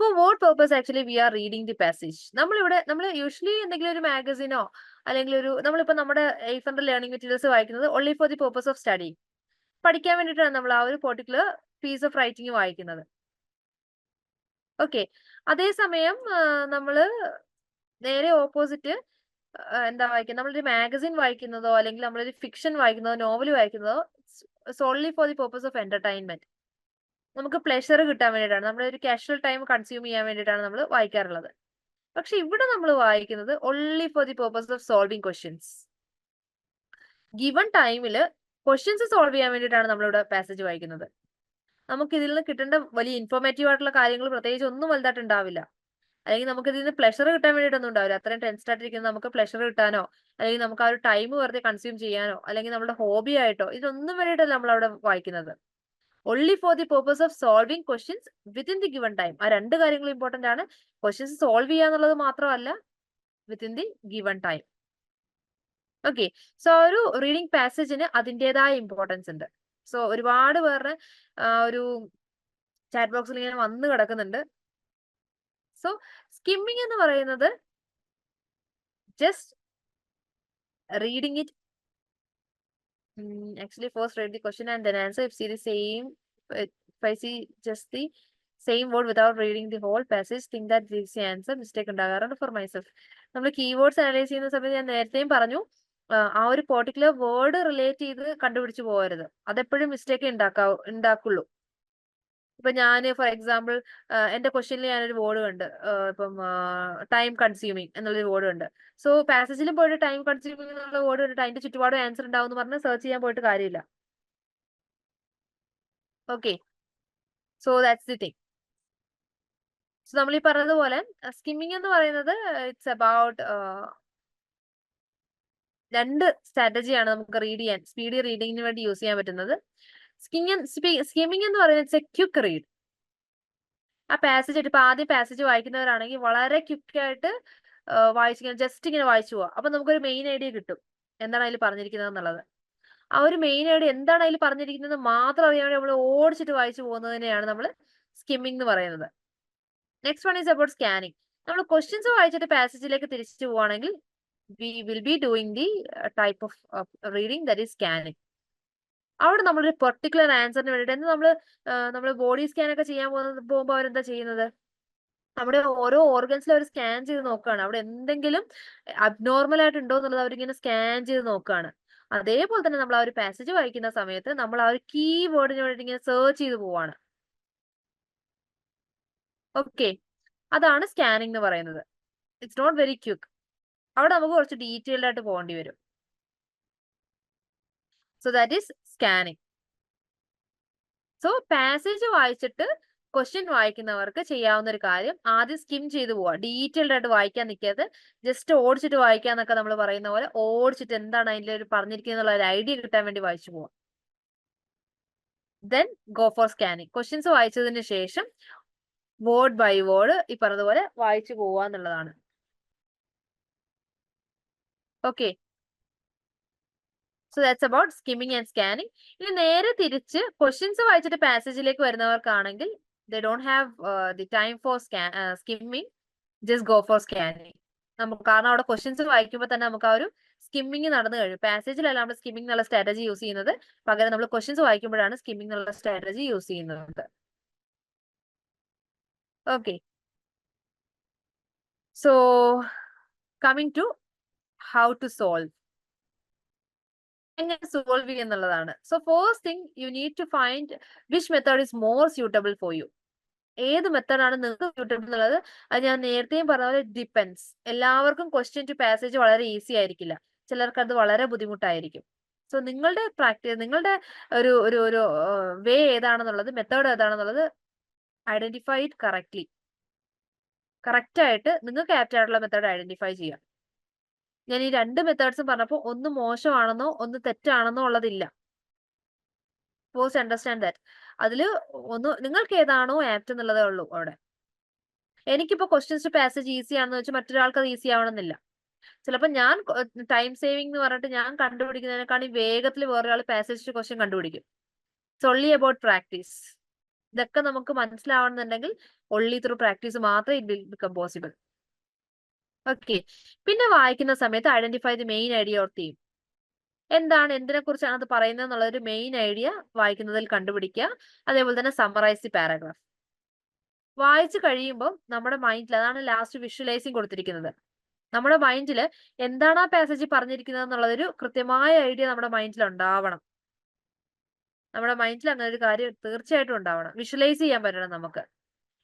For what purpose actually we are reading the passage? നമ്മൾ usually എന്തെങ്കിലും ഒരു മാഗസിനോ അല്ലെങ്കിൽ നമ്മളിപ്പോ നമ്മുടെ 800 learning materials വായിക്കുന്നത് only for the purpose of study. പഠിക്കാൻ വേണ്ടിയിട്ടാണ് നമ്മൾ ആ ഒരു പെർട്ടിക്കുലർ പീസ് ഓഫ് റൈറ്റിംഗ് വായിക്കുന്നത്. ഓക്കെ, അതേസമയം നമ്മള് നേരെ ഓപ്പോസിറ്റ് എന്താ വായിക്കുന്നത്, നമ്മളൊരു മാഗസിൻ വായിക്കുന്നതോ അല്ലെങ്കിൽ നമ്മളൊരു ഫിക്ഷൻ വായിക്കുന്നതോ നോവൽ വായിക്കുന്നതോ solely for the purpose of entertainment. നമുക്ക് പ്ലഷർ കിട്ടാൻ വേണ്ടിയിട്ടാണ്, നമ്മുടെ ഒരു കാഷ്വൽ ടൈം കൺസ്യൂം ചെയ്യാൻ വേണ്ടിയിട്ടാണ് നമ്മൾ വായിക്കാറുള്ളത്. പക്ഷെ ഇവിടെ നമ്മൾ വായിക്കുന്നത് only for the purpose of solving questions. Given ടൈമില് ക്വസ്റ്റ്യൻസ് സോൾവ് ചെയ്യാൻ വേണ്ടിയിട്ടാണ് നമ്മളിവിടെ പാസേജ് വായിക്കുന്നത്. നമുക്ക് ഇതിൽ നിന്ന് കിട്ടേണ്ട വലിയ ഇൻഫോർമേറ്റീവ് ആയിട്ടുള്ള കാര്യങ്ങൾ പ്രത്യേകിച്ച് ഒന്നും വലുതായിട്ട് ഉണ്ടാവില്ല. അല്ലെങ്കിൽ നമുക്ക് ഇതിൽ നിന്ന് പ്ലഷർ കിട്ടാൻ വേണ്ടിയിട്ടൊന്നും ഉണ്ടാവില്ല. അത്രയും ടെൻസ്ഡ് ആയിട്ടിരിക്കുന്നത് നമുക്ക് പ്ലഷർ കിട്ടാനോ അല്ലെങ്കിൽ നമുക്ക് ആ ഒരു ടൈം വെറുതെ കൺസ്യൂം ചെയ്യാനോ അല്ലെങ്കിൽ നമ്മുടെ ഹോബി ആയിട്ടോ ഇതൊന്നും വേണ്ടിയിട്ടല്ല നമ്മൾ അവിടെ വായിക്കുന്നത്. only for the purpose of solving questions within the given time. ആ 2 കാര്യങ്ങളും ഇമ്പോർട്ടന്റ് ആണ്. ക്വസ്റ്റ്യൻസ് സോൾവ് ചെയ്യാന്നുള്ളത് മാത്രമല്ല, within the given time. Okay, so ഒരു റീഡിംഗ് പാസേജിന് അതിൻ്റെതായ ഇമ്പോർട്ടൻസ് ഉണ്ട്. സോ ഒരുപാട് പേരുടെ ഒരു ചാറ്റ് ബോക്സിൽ ഇങ്ങനെ വന്ന് കിടക്കുന്നുണ്ട്. സോ സ്കിമ്മിങ് എന്ന് പറയുന്നത് just reading it. Actually first read the question and then answer. If I see just the same word without reading the whole passage, think that this is the answer. Mistake ഉണ്ടാകാറുണ്ട് for myself. നമ്മൾ keywords analyse ചെയ്യുന്ന സമയത്ത് ഞാൻ നേരത്തെയും പറഞ്ഞു, ആ ഒരു particular word relate ചെയ്ത് കണ്ടുപിടിച്ച് പോകരുത്. അതെപ്പോഴും മിസ്റ്റേക്ക് ഉണ്ടാക്കുള്ളൂ. ഇപ്പൊ ഞാൻ ഫോർ എക്സാമ്പിൾ എന്റെ ക്വസ്റ്റ്യനിൽ ഞാനൊരു വേർഡ് കണ്ട്, ഇപ്പം ടൈം കൺസ്യൂമിങ് എന്നുള്ളൊരു വേർഡ് ഉണ്ട്. സോ പാസേജിലും പോയിട്ട് ടൈം കൺസ്യൂമിങ് എന്നുള്ള വേർഡ് കണ്ടിട്ട് അതിന്റെ ചുറ്റുപാടും ആൻസർ ഉണ്ടാവും എന്ന് പറഞ്ഞ് സെർച്ച് ചെയ്യാൻ പോയിട്ട് കാര്യമില്ല. Okay, so that's the thing. So നമ്മൾ ഈ പറഞ്ഞതുപോലെ സ്കിമ്മിങ് എന്ന് പറയുന്നത് ഇറ്റ്സ് അബൌട്ട് രണ്ട് സ്ട്രാറ്റജിയാണ് നമുക്ക് റീഡ് ചെയ്യാൻ, സ്പീഡി റീഡിങ്ങിന് വേണ്ടി യൂസ് ചെയ്യാൻ പറ്റുന്നത്. സ്കിമ്മിങ് എന്ന് പറയുന്നത് ക്വിക്ക് റീഡ്. ആ പാസേജ് ഇപ്പൊ ആദ്യം പാസേജ് വായിക്കുന്നവരാണെങ്കിൽ വളരെ ക്വിക്കായിട്ട് വായിച്ചിങ്ങനെ ജസ്റ്റ് ഇങ്ങനെ വായിച്ചു പോവാം. അപ്പൊ നമുക്കൊരു മെയിൻ ഐഡിയ കിട്ടും എന്താണ് അതിൽ പറഞ്ഞിരിക്കുന്നത് എന്നുള്ളത്. ആ ഒരു മെയിൻ ഐഡിയ എന്താണ് അതിൽ പറഞ്ഞിരിക്കുന്നത് മാത്രം അറിയാൻ വേണ്ടി നമ്മൾ ഓടിച്ചിട്ട് വായിച്ചു പോകുന്നതിനെയാണ് നമ്മൾ സ്കിമ്മിംഗ് എന്ന് പറയുന്നത്. Next one is about scanning. നമ്മൾ ക്വസ്റ്റ്യൻസ് വായിച്ചിട്ട് പാസേജിലേക്ക് തിരിച്ചു പോവുകയാണെങ്കിൽ we will be doing the type of reading that is scanning. അവിടെ നമ്മളൊരു പെർട്ടിക്കുലർ ആൻസറിന് വേണ്ടിയിട്ട് നമ്മൾ ബോഡി സ്കാൻ ഒക്കെ ചെയ്യാൻ പോകുമ്പോൾ അവരെന്താ ചെയ്യുന്നത്, നമ്മുടെ ഓരോ ഓർഗൻസിലും അവർ സ്കാൻ ചെയ്ത് നോക്കുകയാണ്. അവിടെ എന്തെങ്കിലും അബ്നോർമൽ ആയിട്ടുണ്ടോ എന്നുള്ളത് അവരിങ്ങനെ സ്കാൻ ചെയ്ത് നോക്കുകയാണ്. അതേപോലെ തന്നെ നമ്മൾ ആ ഒരു പാസേജ് വായിക്കുന്ന സമയത്ത് നമ്മൾ ആ ഒരു കീ വേർഡിന് വേണ്ടി ഇങ്ങനെ സെർച്ച് ചെയ്ത് പോവാണ്. ഓക്കെ, അതാണ് സ്കാനിങ് എന്ന് പറയുന്നത്. It's not very quick. അവിടെ നമുക്ക് കുറച്ച് ഡീറ്റെയിൽഡ് ആയിട്ട് പോകേണ്ടി വരും. So that is scanning. So passage വായിച്ചിട്ട് ക്വസ്റ്റ്യൻ വായിക്കുന്നവർക്ക് ചെയ്യാവുന്ന ഒരു കാര്യം ആദ്യം സ്കിം ചെയ്ത് പോവാ. ഡീറ്റെയിൽഡ് ആയിട്ട് വായിക്കാൻ നിൽക്കാതെ ജസ്റ്റ് ഓടിച്ചിട്ട് വായിക്കാന്നൊക്കെ നമ്മൾ പറയുന്ന പോലെ ഓടിച്ചിട്ട് എന്താണ് അതിൽ ഒരു പറഞ്ഞിരിക്കുന്ന ഒരു ഐഡിയ കിട്ടാൻ വേണ്ടി വായിച്ചു പോവാം. Then go for scanning. Questions വായിച്ചതിന് ശേഷം വേർഡ് ബൈ വേർഡ് ഈ പറഞ്ഞതുപോലെ വായിച്ചു പോവാന്നുള്ളതാണ്. Okay, so that's about skimming and scanning. ഇനി നേരെ തിരിച്ച് ക്വസ്റ്റ്യൻസ് വായിച്ചിട്ട് പാസേജിലേക്ക് വരുന്നവർക്കാണെങ്കിൽ they don't have the time for skimming, just go for scanning. കാരണം അവിടെ ക്വസ്റ്റ്യൻസ് വായിക്കുമ്പോൾ തന്നെ നമുക്ക് ആ ഒരു സ്കിമ്മിങ് നടന്നു കഴിഞ്ഞു. പാസേജിലല്ല നമ്മൾ സ്കിമ്മിംഗ് എന്നുള്ള സ്ട്രാറ്റജി യൂസ് ചെയ്യുന്നത്, പകരം നമ്മൾ ക്വസ്റ്റ്യൻസ് വായിക്കുമ്പോഴാണ് സ്കിമ്മിംഗ് എന്നുള്ള സ്ട്രാറ്റജി യൂസ് ചെയ്യുന്നത്. Okay, so coming to how to solve. എങ്ങനെ സോൾവ് ചെയ്യുന്നുള്ളതാണ്. So first thing you need to find which method is more suitable for you. ഏത് മെത്തേഡാണ് നിങ്ങൾക്ക് സ്യൂട്ടബിൾ എന്നുള്ളത് അത് ഞാൻ നേരത്തെയും പറഞ്ഞ പോലെ ഡിപ്പെൻസ്. എല്ലാവർക്കും ക്വസ്റ്റ്യൻ ടു പാസേജ് വളരെ ഈസി ആയിരിക്കില്ല, ചിലർക്ക് അത് വളരെ ബുദ്ധിമുട്ടായിരിക്കും. സോ നിങ്ങളുടെ പ്രാക്ടീസ്, നിങ്ങളുടെ ഒരു ഒരു ഒരു വേ ഏതാണെന്നുള്ളത്, മെത്തേഡ് ഏതാണെന്നുള്ളത് ഐഡന്റിഫൈ ഇറ്റ് കറക്റ്റ്ലി. കറക്റ്റ് ആയിട്ട് നിങ്ങൾക്ക് ആപ്റ്റ് ആയിട്ടുള്ള മെത്തേഡ് ഐഡന്റിഫൈ ചെയ്യാം. ഞാൻ ഈ രണ്ട് മെത്തേഡ്സും പറഞ്ഞപ്പോൾ ഒന്ന് മോശമാണെന്നോ ഒന്ന് തെറ്റാണെന്നോ ഉള്ളതില്ല. Post understand that. അതില് ഒന്ന് നിങ്ങൾക്ക് ഏതാണോ ആപ്റ്റ് എന്നുള്ളതേ ഉള്ളൂ അവിടെ. എനിക്കിപ്പോ ക്വസ്റ്റ്യൻസ് ടു പാസേജ് ഈസി ആണെന്ന് വെച്ചാൽ മറ്റൊരാൾക്ക് അത് ഈസി ആവണമെന്നില്ല. ചിലപ്പോൾ ഞാൻ ടൈം സേവിംഗ് എന്ന് പറഞ്ഞിട്ട് ഞാൻ കണ്ടുപിടിക്കുന്നതിനേക്കാളും വേഗത്തിൽ വേറൊരാൾ പാസേജ് ടു ക്വസ്റ്റ്യൻ കണ്ടുപിടിക്കും. It's only about practice. ഇതൊക്കെ നമുക്ക് മനസ്സിലാവണമെന്നുണ്ടെങ്കിൽ ഓൺലി ത്രൂ പ്രാക്ടീസ് മാത്രമേ it will become possible. Okay, പിന്നെ വായിക്കുന്ന സമയത്ത് identify the main idea or theme. എന്താണ്, എന്തിനെ കുറിച്ചാണ് അത് പറയുന്നത് എന്നുള്ള ഒരു മെയിൻ ഐഡിയ വായിക്കുന്നതിൽ കണ്ടുപിടിക്കുക. അതേപോലെ തന്നെ സമ്മറൈസ് ദി പാരഗ്രാഫ്. വായിച്ചു കഴിയുമ്പോൾ നമ്മുടെ മൈൻഡിൽ, അതാണ് ലാസ്റ്റ് വിഷ്വലൈസിങ് കൊടുത്തിരിക്കുന്നത്, നമ്മുടെ മൈൻഡിൽ എന്താണ് ആ പാസേജ് പറഞ്ഞിരിക്കുന്നത് എന്നുള്ളതൊരു കൃത്യമായ ഐഡിയ നമ്മുടെ മൈൻഡിൽ ഉണ്ടാവണം. നമ്മുടെ മൈൻഡിൽ അങ്ങനെ ഒരു കാര്യം തീർച്ചയായിട്ടും ഉണ്ടാവണം. വിഷ്വലൈസ് ചെയ്യാൻ പറ്റണം നമുക്ക്,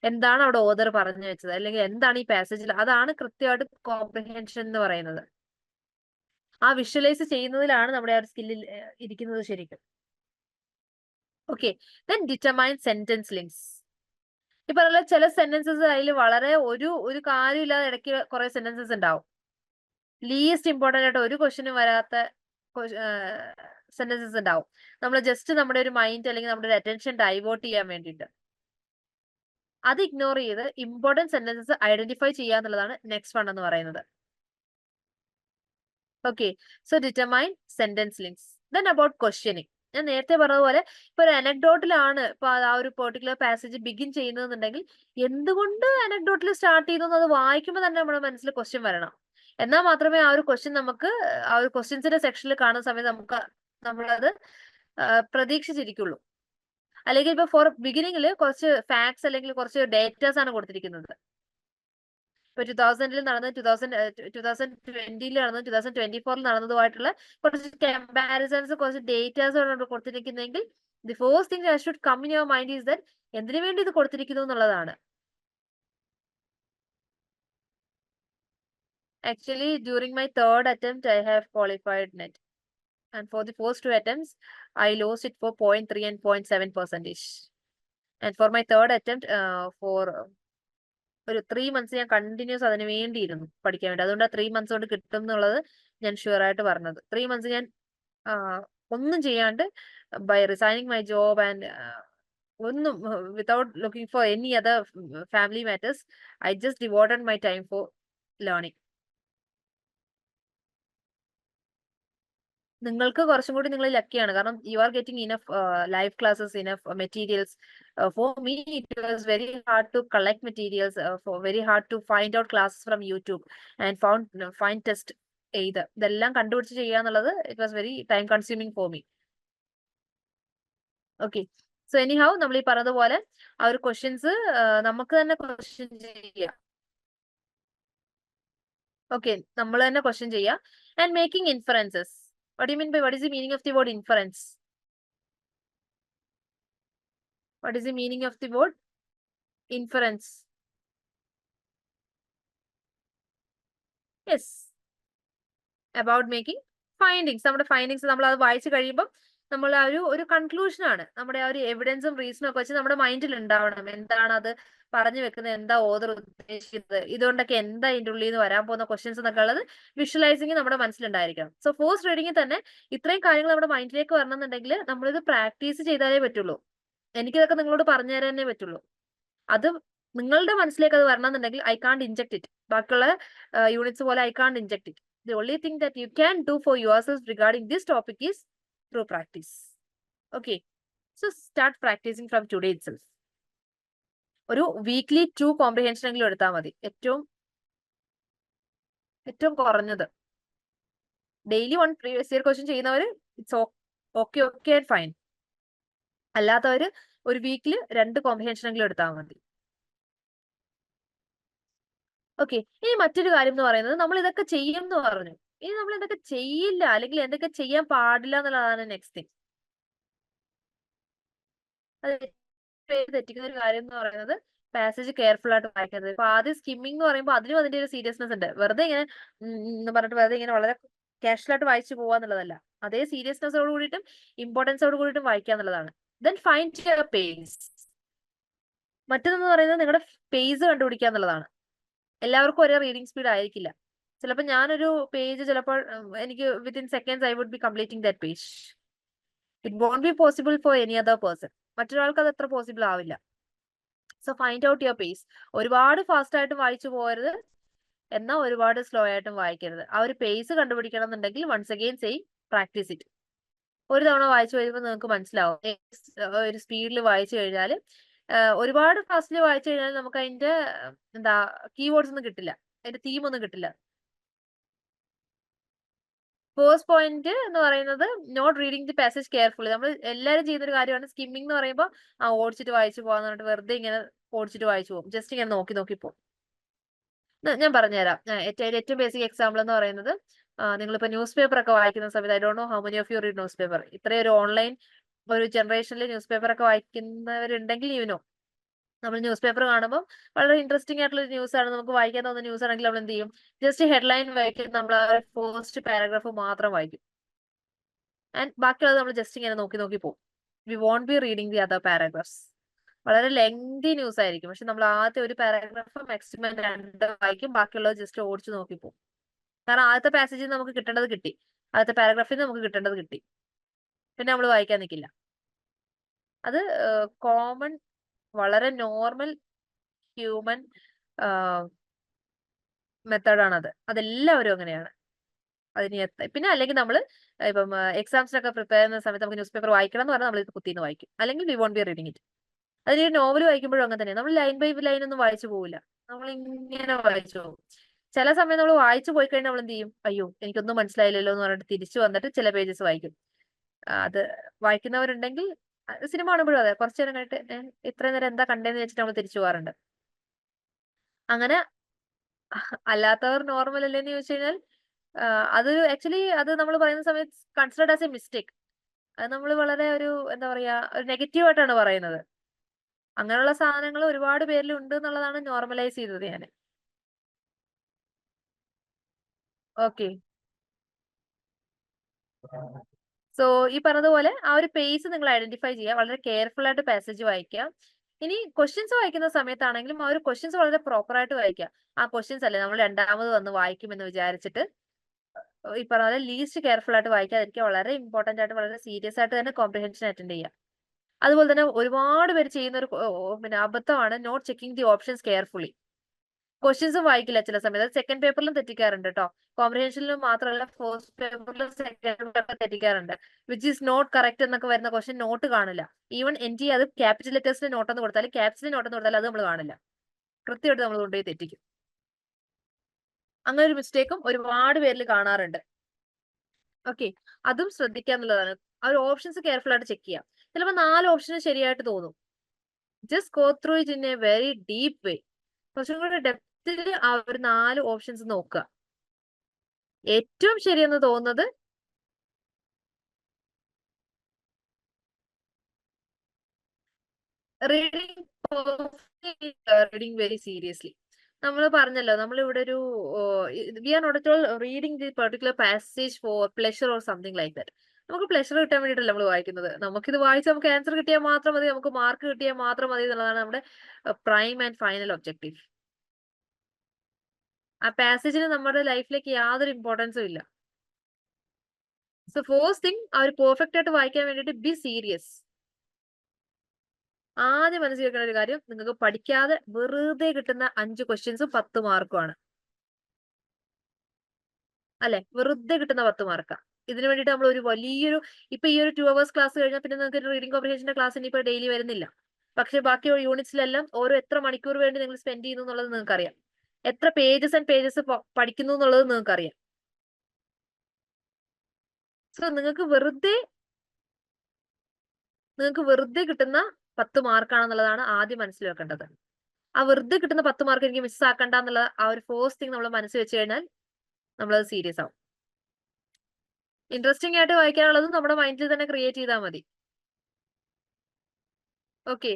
എന്താണ് അവിടെ ഓതർ പറഞ്ഞു വെച്ചത്, അല്ലെങ്കിൽ എന്താണ് ഈ പാസേജിൽ. അതാണ് കൃത്യമായിട്ട് കോംപ്രിഹെൻഷൻ എന്ന് പറയുന്നത്. ആ വിഷ്വലൈസ് ചെയ്യുന്നതിലാണ് നമ്മുടെ ആ ഒരു സ്കില്ലിൽ ഇരിക്കുന്നത് ശരിക്കും. Okay, then determine sentence links. ഈ പറഞ്ഞ ചില സെന്റൻസസ് അതിൽ വളരെ ഒരു കാര്യമില്ലാതെ ഇടയ്ക്ക് കുറെ സെന്റൻസസ് ഉണ്ടാവും. ലീസ്റ്റ് ഇമ്പോർട്ടന്റ് ആയിട്ട് ഒരു ക്വസ്റ്റ്യനും വരാത്ത സെന്റൻസസ് ഉണ്ടാവും. നമ്മൾ ജസ്റ്റ് നമ്മുടെ ഒരു മൈൻഡ് അല്ലെങ്കിൽ നമ്മുടെ ഒരു അറ്റൻഷൻ ഡൈവേർട്ട് ചെയ്യാൻ വേണ്ടിയിട്ട്. അത് ഇഗ്നോർ ചെയ്ത് ഇമ്പോർട്ടന്റ് സെന്റൻസസ് ഐഡന്റിഫൈ ചെയ്യുക എന്നുള്ളതാണ് നെക്സ്റ്റ് വൺ എന്ന് പറയുന്നത്. Okay, so determine sentence links. Then about questioning. ഞാൻ നേരത്തെ പറഞ്ഞതുപോലെ ഇപ്പൊ ഒരു അനക്ഡോട്ടിലാണ് ഇപ്പൊ ആ ഒരു പെർട്ടിക്കുലർ പാസേജ് ബിഗിൻ ചെയ്യുന്നതെന്നുണ്ടെങ്കിൽ എന്തുകൊണ്ട് അനക്ഡോട്ടിൽ സ്റ്റാർട്ട് ചെയ്തു അത് വായിക്കുമ്പോൾ തന്നെ നമ്മുടെ മനസ്സിൽ ക്വസ്റ്റ്യൻ വരണം. എന്നാൽ മാത്രമേ ആ ഒരു ക്വസ്റ്റ്യൻ നമുക്ക് ആ ഒരു ക്വസ്റ്റ്യൻസിന്റെ സെക്ഷനിൽ കാണുന്ന സമയത്ത് നമ്മളത് പ്രതീക്ഷിച്ചിരിക്കുള്ളൂ. അല്ലെങ്കിൽ ഇപ്പൊ ഫോർ ബിഗിനിങ്ങിൽ കുറച്ച് ഫാക്ട്സ് അല്ലെങ്കിൽ കുറച്ച് ഡേറ്റാസ് ആണ് കൊടുത്തിരിക്കുന്നത്. ഇപ്പൊ 2000 നടന്നത് 2020 നടന്നത് 2024 നടന്നതുമായിട്ടുള്ള കുറച്ച് കമ്പാരിസൺസ്, കുറച്ച് ഡേറ്റാസ് ആണ് കൊടുത്തിരിക്കുന്നതെങ്കിൽ the first thing that should come in your mind is that എന്തിനു വേണ്ടി ഇത് കൊടുത്തിരിക്കുന്നു എന്നുള്ളതാണ്. Actually, during my third attempt, I have qualified NET. And for the first two attempts, I lost it for 0.3 and 0.7%. And for my third attempt, for ഒരു 3 months ഞാൻ continuous അതിന് വേണ്ടിയിരുന്നു പഠിക്കാൻ വേണ്ടി. അതുകൊണ്ട് 3 months കൊണ്ട് കിട്ടും എന്നുള്ളത് ഞാൻ ഷുവർ ആയിട്ട് പറഞ്ഞത്. 3 months ഞാൻ ഒന്നും ചെയ്യാണ്ട് by resigning my job and ഒന്നും without looking for any other family matters, I just devoted my time for learning. നിങ്ങൾക്ക് കുറച്ചും കൂടി നിങ്ങൾ ലക്കിയാണ്. കാരണം you are getting enough live classes, enough materials. For me it was very hard to collect materials, very hard to find out classes from YouTube and find test എയ്ത്. ഇതെല്ലാം കണ്ടുപിടിച്ച് ചെയ്യാന്നുള്ളത് it was very time consuming for me. Okay, so any how നമ്മൾ ഈ പറഞ്ഞതുപോലെ ആ ഒരു questions നമുക്ക് തന്നെ ക്വസ്റ്റ്യൻ ചെയ്യാം. ഓക്കെ, നമ്മൾ തന്നെ ക്വസ്റ്റ്യൻ ചെയ്യാം. And making inferences. What do you mean by what is the meaning of the word inference? What is the meaning of the word inference? Yes, about making findings. നമ്മുടെ findings നമ്മൾ അത് വായിച്ചു കഴിയുമ്പോൾ നമ്മൾ ആ ഒരു കൺക്ലൂഷൻ ആണ്, നമ്മുടെ ആ ഒരു എവിഡൻസും റീസണും ഒക്കെ വെച്ച് നമ്മുടെ മൈൻഡിൽ ഉണ്ടാവണം. എന്താണ് അത് പറഞ്ഞു വെക്കുന്നത്, എന്താ ഓതർ ഉദ്ദേശിക്കുന്നത്, ഇതുകൊണ്ടൊക്കെ എന്താ ഇതിന്റെ ഉള്ളിൽ നിന്ന് വരാൻ പോകുന്ന ക്വസ്റ്റ്യൻസ് എന്നൊക്കെ ഉള്ളത് വിഷ്വലൈസിങ് നമ്മുടെ മനസ്സിലുണ്ടായിരിക്കണം. സോ ഫോഴ്സ് റീഡിങ്ങിൽ തന്നെ ഇത്രയും കാര്യങ്ങൾ നമ്മുടെ മൈൻഡിലേക്ക് വരണമെന്നുണ്ടെങ്കിൽ നമ്മളിത് പ്രാക്ടീസ് ചെയ്താലേ പറ്റുള്ളൂ. എനിക്കിതൊക്കെ നിങ്ങളോട് പറഞ്ഞു തരാനേ പറ്റുള്ളൂ. അത് നിങ്ങളുടെ മനസ്സിലേക്ക് അത് വരണമെന്നുണ്ടെങ്കിൽ ഐ കാണ്ട് ഇൻജെക്ട് ഇറ്റ്. ബാക്കിയുള്ള യൂണിറ്റ്സ് പോലെ I can't inject it. The only thing that you can do for yourself regarding this topic is through practice. Okay, so start practicing from today itself. ഒരു weekly 2 comprehension എങ്കിലും എടുത്താൽ മതി. ഏറ്റവും കുറഞ്ഞത്. Daily 1 previous year question ചെയ്യുന്നവർ it's okay and fine. അല്ലാത്തവര് ഒരു വീക്കിൽ 2 comprehension എങ്കിലും എടുത്താൽ മതി. ഓക്കെ, ഇനി മറ്റൊരു കാര്യം എന്ന് പറയുന്നത്, നമ്മൾ ഇതൊക്കെ ചെയ്യും എന്ന് പറഞ്ഞു, ഇനി നമ്മൾ ഇതൊക്കെ ചെയ്യില്ല അല്ലെങ്കിൽ എന്തൊക്കെ ചെയ്യാൻ പാടില്ല എന്നുള്ളതാണ് നെക്സ്റ്റ് തിങ്. അത് തെറ്റിക്കുന്ന ഒരു കാര്യം എന്ന് പറയുന്നത് പാസേജ് കെയർഫുൾ ആയിട്ട് വായിക്കുന്നത്. ഇപ്പൊ ആദ്യം സ്കിമ്മിംഗ് എന്ന് പറയുമ്പോൾ അതിനും അതിന്റെ ഒരു സീരിയസ്നെസ് ഉണ്ട്. വെറുതെ ഇങ്ങനെ എന്ന് പറഞ്ഞിട്ട് വെറുതെ ഇങ്ങനെ വളരെ കാഷ്വൽ ആയിട്ട് വായിച്ചു പോവാന്നുള്ളതല്ല. അതേ സീരിയസ്നെസ്സോട് കൂടിയിട്ടും ഇമ്പോർട്ടൻസോട് കൂടിയിട്ടും വായിക്കുക എന്നുള്ളതാണ്. Then find your pace. മറ്റൊന്നെന്ന് പറയുന്നത് നിങ്ങളുടെ പേസ് കണ്ടുപിടിക്കുക എന്നുള്ളതാണ്. എല്ലാവർക്കും ഒരേ റീഡിംഗ് സ്പീഡ് ആയിരിക്കില്ല. ചിലപ്പോൾ ഞാനൊരു പേജ് ചിലപ്പോൾ എനിക്ക് within seconds I would be completing that page. It won't be possible for any other person. മറ്റൊരാൾക്ക് അത് അത്ര പോസിബിൾ ആവില്ല. So find out your pace. ഒരുപാട് ഫാസ്റ്റ് ആയിട്ട് വായിച്ചു പോകരുത്, എന്നാൽ ഒരുപാട് സ്ലോ ആയിട്ടും വായിക്കരുത്. ആ ഒരു പേസ് കണ്ടുപിടിക്കണം എന്നുണ്ടെങ്കിൽ once again same practise it. ഒരു തവണ വായിച്ചു കഴിയുമ്പോൾ നിങ്ങൾക്ക് മനസ്സിലാവും. ഒരു സ്പീഡിൽ വായിച്ചു കഴിഞ്ഞാൽ, ഒരുപാട് ഫാസ്റ്റിൽ വായിച്ചു കഴിഞ്ഞാൽ നമുക്ക് അതിന്റെ എന്താ കീവേഡ്സ് ഒന്നും കിട്ടില്ല, അതിന്റെ തീം ഒന്നും കിട്ടില്ല. ഫസ്റ്റ് പോയിന്റ് എന്ന് പറയുന്നത് not reading the passage carefully. നമ്മൾ എല്ലാവരും ചെയ്യുന്ന ഒരു കാര്യമാണ് സ്കിമ്മിംഗ് എന്ന് പറയുമ്പോൾ ഓടിച്ചിട്ട് വായിച്ചു പോകാന്ന് പറഞ്ഞിട്ട് വെറുതെ ഇങ്ങനെ ഓടിച്ചിട്ട് വായിച്ചു പോകും. ജസ്റ്റ് ഇങ്ങനെ നോക്കി പോകും. ഞാൻ പറഞ്ഞുതരാം. ഏറ്റവും ബേസിക് എക്സാമ്പിൾ എന്ന് പറയുന്നത്, നിങ്ങളിപ്പോ ന്യൂസ് പേപ്പർ ഒക്കെ വായിക്കുന്ന സമയത്ത്, I don't know how many of you read news paper. ഇത്രയും ഒരു ഓൺലൈൻ ഒരു ജനറേഷനിൽ ന്യൂസ് പേപ്പർ ഒക്കെ വായിക്കുന്നവരുണ്ടെങ്കിൽ യുനോ, നമ്മൾ ന്യൂസ് പേപ്പർ കാണുമ്പോൾ വളരെ ഇൻട്രസ്റ്റിംഗ് ആയിട്ടുള്ള ന്യൂസ് ആണ്, നമുക്ക് വായിക്കാൻ തോന്നുന്ന ന്യൂസ് ആണെങ്കിൽ നമ്മൾ എന്ത് ചെയ്യും, ജസ്റ്റ് ഹെഡ്ലൈൻ വായിക്കും, നമ്മൾ ആ ഫസ്റ്റ് പാരഗ്രാഫ് മാത്രം വായിക്കും. ആൻഡ് ബാക്കിയുള്ളത് നമ്മൾ ജസ്റ്റ് ഇങ്ങനെ നോക്കി പോകും. We won't be reading the other paragraphs. വളരെ ലെങ്തി ന്യൂസ് ആയിരിക്കും, പക്ഷെ നമ്മൾ ആദ്യത്തെ ഒരു പാരഗ്രാഫ് മാക്സിമം 2 വായിക്കും, ബാക്കിയുള്ളത് ജസ്റ്റ് ഓടിച്ച് നോക്കി പോകും. കാരണം ആദ്യത്തെ പാസേജിൽ നമുക്ക് കിട്ടേണ്ടത് കിട്ടി, ആദ്യത്തെ പാരഗ്രാഫിൽ നമുക്ക് കിട്ടേണ്ടത് കിട്ടി, പിന്നെ നമ്മൾ വായിക്കാൻ നിൽക്കില്ല. അത് കോമൺ, വളരെ നോർമൽ ഹ്യൂമൻ മെത്തേഡാണത്. അതെല്ലാവരും അങ്ങനെയാണ്. അതിന് പിന്നെ അല്ലെങ്കിൽ നമ്മൾ ഇപ്പം എക്സാംസിനൊക്കെ പ്രിപ്പയർ ചെയ്യുന്ന സമയത്ത് നമുക്ക് ന്യൂസ് പേപ്പർ വായിക്കണം എന്ന് പറഞ്ഞാൽ നമ്മൾ ഇത് കുത്തിന്ന് വായിക്കും, അല്ലെങ്കിൽ we won't be reading it. അതിന് നോവൽ വായിക്കുമ്പോഴും അങ്ങനെ തന്നെ, നമ്മൾ ലൈൻ ബൈ ലൈൻ ഒന്നും വായിച്ചു പോകില്ല, നമ്മൾ ഇങ്ങനെ വായിച്ചു പോകും. ചില സമയം നമ്മൾ വായിച്ചു പോയി കഴിഞ്ഞാൽ നമ്മൾ എന്ത് ചെയ്യും, അയ്യോ എനിക്കൊന്നും മനസ്സിലായില്ലല്ലോ എന്ന് പറഞ്ഞിട്ട് തിരിച്ചു വന്നിട്ട് ചില പേജസ് വായിക്കും. അത് വായിക്കുന്നവരുണ്ടെങ്കിൽ, സിനിമ കാണുമ്പോഴും അതെ, കുറച്ചു നേരം കഴിഞ്ഞിട്ട് ഇത്രയും നേരം എന്താ കണ്ടേന്ന് വെച്ചിട്ട് നമ്മൾ തിരിച്ചു പോകാറുണ്ട്. അങ്ങനെ അല്ലാത്തവർ നോർമൽ അല്ലേന്ന് ചോദിച്ചു കഴിഞ്ഞാൽ, അതൊരു ആക്ച്വലി അത് നമ്മൾ പറയുന്ന സമയത്ത് കൺസിഡർഡ് ആസ് എ മിസ്റ്റേക്ക്. അത് നമ്മൾ വളരെ ഒരു എന്താ പറയാ, ഒരു നെഗറ്റീവ് ആയിട്ടാണ് പറയുന്നത്. അങ്ങനെയുള്ള സാധനങ്ങൾ ഒരുപാട് പേരിൽ ഉണ്ട് എന്നുള്ളതാണ് നോർമലൈസ് ചെയ്തത് ഞാൻ. ഓക്കെ, സോ ഈ പറഞ്ഞതുപോലെ ആ ഒരു പേസ് നിങ്ങൾ ഐഡന്റിഫൈ ചെയ്യുക, വളരെ കെയർഫുൾ ആയിട്ട് പാസേജ് വായിക്കുക. ഇനി ക്വസ്റ്റ്യൻസ് വായിക്കുന്ന സമയത്താണെങ്കിലും ആ ഒരു ക്വസ്റ്റ്യൻസ് വളരെ പ്രോപ്പർ ആയിട്ട് വായിക്കുക. ആ ക്വസ്റ്റ്യൻസ് അല്ലേ നമ്മൾ രണ്ടാമത് വന്ന് വായിക്കുമെന്ന് വിചാരിച്ചിട്ട് ഈ പറഞ്ഞ പോലെ ലീസ്റ്റ് കെയർഫുൾ ആയിട്ട് വായിക്കാതിരിക്കുക. വളരെ ഇമ്പോർട്ടന്റ് ആയിട്ട് വളരെ സീരിയസ് ആയിട്ട് തന്നെ കോംപ്രിഹെൻഷൻ അറ്റൻഡ് ചെയ്യുക. അതുപോലെ തന്നെ ഒരുപാട് പേര് ചെയ്യുന്ന ഒരു പിന്നെ അബദ്ധമാണ് not checking the options carefully. ക്വസ്റ്റ്യൻസും വായിക്കില്ല ചില സമയത്ത്. സെക്കൻഡ് പേപ്പറിലും തെറ്റിക്കാറുണ്ട് കേട്ടോ. കോംപ്രിഹെൻഷനിലും മാത്രമല്ല ഫസ്റ്റ് പേപ്പറിലും സെക്കൻഡ് പേപ്പറിലും തെറ്റിക്കാറുണ്ട്. വിച്ച് ഈസ് നോട്ട് കറക്റ്റ് എന്നൊക്കെ വരുന്ന ക്വസ്റ്റ്യൻ നോട്ട് കാണില്ല. ഈവൻ NT അത് ക്യാപിറ്റൽ ലെറ്റേഴ്സിന് നോട്ടെന്ന് കൊടുത്താൽ ക്യാപ്സിന് നോട്ടെന്ന് കൊടുത്താൽ അത് നമ്മൾ കാണില്ല. കൃത്യമായിട്ട് നമ്മൾ കൊണ്ടുപോയി തെറ്റിക്കും. അങ്ങനെ ഒരു മിസ്റ്റേക്കും ഒരുപാട് പേരിൽ കാണാറുണ്ട്. ഓക്കെ, അതും ശ്രദ്ധിക്കുക എന്നുള്ളതാണ്. ആ ഒരു ഓപ്ഷൻസ് കെയർഫുൾ ആയിട്ട് ചെക്ക് ചെയ്യാം. ചിലപ്പോൾ 4 ഓപ്ഷന് ശരിയായിട്ട് തോന്നും. Just go through it in a very deep way. കുറച്ചും കൂടെ ഡെപ്തിൽ ആ ഒരു 4 ഓപ്ഷൻസ് നോക്കുക. ഏറ്റവും ശരിയെന്ന് തോന്നുന്നത് റീഡിങ് വെരി സീരിയസ്ലി. നമ്മൾ പറഞ്ഞല്ലോ, നമ്മൾ ഇവിടെ ഒരു we are not at all reading the particular passage for pleasure or something like that. നമുക്ക് പ്ലഷർ കിട്ടാൻ വേണ്ടിയിട്ടല്ല നമ്മൾ വായിക്കുന്നത്. നമുക്കിത് വായിച്ച് നമുക്ക് ആൻസർ കിട്ടിയാൽ മാത്രം മതി, നമുക്ക് മാർക്ക് കിട്ടിയാൽ മാത്രം മതി എന്നുള്ളതാണ് നമ്മുടെ പ്രൈം ആൻഡ് ഫൈനൽ ഒബ്ജക്റ്റീവ്. ആ പാസേജിന് നമ്മുടെ ലൈഫിലേക്ക് യാതൊരു ഇമ്പോർട്ടൻസും ഇല്ല. സോ ഫസ്റ്റ് തിങ്, ആ ഒരു പെർഫെക്റ്റ് ആയിട്ട് വായിക്കാൻ വേണ്ടിയിട്ട് ബി സീരിയസ്. ആദ്യം മനസ്സിൽ വെക്കേണ്ട ഒരു കാര്യം, നിങ്ങൾക്ക് പഠിക്കാതെ വെറുതെ കിട്ടുന്ന 5 ക്വസ്റ്റ്യൻസും 10 മാർക്കുമാണ്. അല്ലെ, വെറുതെ കിട്ടുന്ന 10 മാർക്കാ. ഇതിനു വേണ്ടിയിട്ട് നമ്മൾ ഒരു വലിയൊരു ഇപ്പൊ ഈ ഒരു 2 hours ക്ലാസ് കഴിഞ്ഞാൽ പിന്നെ നിങ്ങൾക്ക് റീഡിംഗ് കോംപ്രിഹെൻഷന്റെ ക്ലാസ് ഇനിയിപ്പോ ഡെയിലി വരുന്നില്ല. പക്ഷെ ബാക്കി യൂണിറ്റ്സിലെല്ലാം ഓരോ എത്ര മണിക്കൂർ വേണ്ടി നിങ്ങൾ സ്പെൻഡ് ചെയ്യുന്നു എന്നുള്ളത് നിങ്ങൾക്ക് അറിയാം. എത്ര പേജസ് ആൻഡ് പേജസ് പഠിക്കുന്നു എന്നുള്ളത് നിങ്ങൾക്ക് അറിയാം. സോ നിങ്ങൾക്ക് വെറുതെ കിട്ടുന്ന 10 മാർക്കാണെന്നുള്ളതാണ് ആദ്യം മനസ്സിൽ വെക്കേണ്ടത്. ആ വെറുതെ കിട്ടുന്ന 10 മാർക്ക് എനിക്ക് മിസ്സാക്കണ്ട എന്നുള്ള ആ ഒരു ഫസ്റ്റ് തിങ് നമ്മൾ മനസ്സിൽ വെച്ച് കഴിഞ്ഞാൽ നമ്മളത് സീരിയസ് ആവും. ഇൻട്രസ്റ്റിംഗ് ആയിട്ട് വായിക്കാനുള്ളത് നമ്മുടെ മൈൻഡിൽ തന്നെ ക്രിയേറ്റ് ചെയ്താൽ മതി. Okay,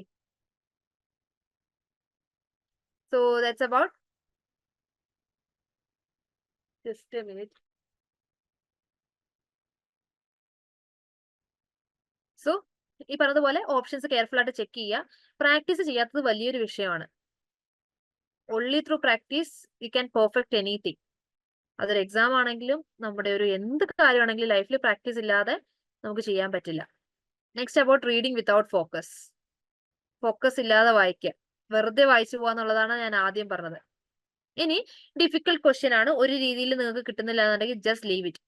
so that's about. Just A minute. So ഈ പറഞ്ഞതുപോലെ ഓപ്ഷൻസ് കെയർഫുൾ ആയിട്ട് ചെക്ക് ചെയ്യുക. പ്രാക്ടീസ് ചെയ്യാത്തത് വലിയൊരു വിഷയമാണ്. Only through practice you can perfect anything. അതൊരു എക്സാം ആണെങ്കിലും നമ്മുടെ ഒരു എന്ത് കാര്യമാണെങ്കിലും ലൈഫിൽ പ്രാക്ടീസ് ഇല്ലാതെ നമുക്ക് ചെയ്യാൻ പറ്റില്ല. Next about reading without focus. Focus ഇല്ലാതെ വായിക്കുക, വെറുതെ വായിച്ചു പോവാന്നുള്ളതാണ് ഞാൻ ആദ്യം പറഞ്ഞത്. ഇനി ഡിഫിക്കൽട്ട് ക്വസ്റ്റ്യൻ ആണ്, ഒരു രീതിയിൽ നിങ്ങൾക്ക് കിട്ടുന്നില്ല എന്നുണ്ടെങ്കിൽ just leave it.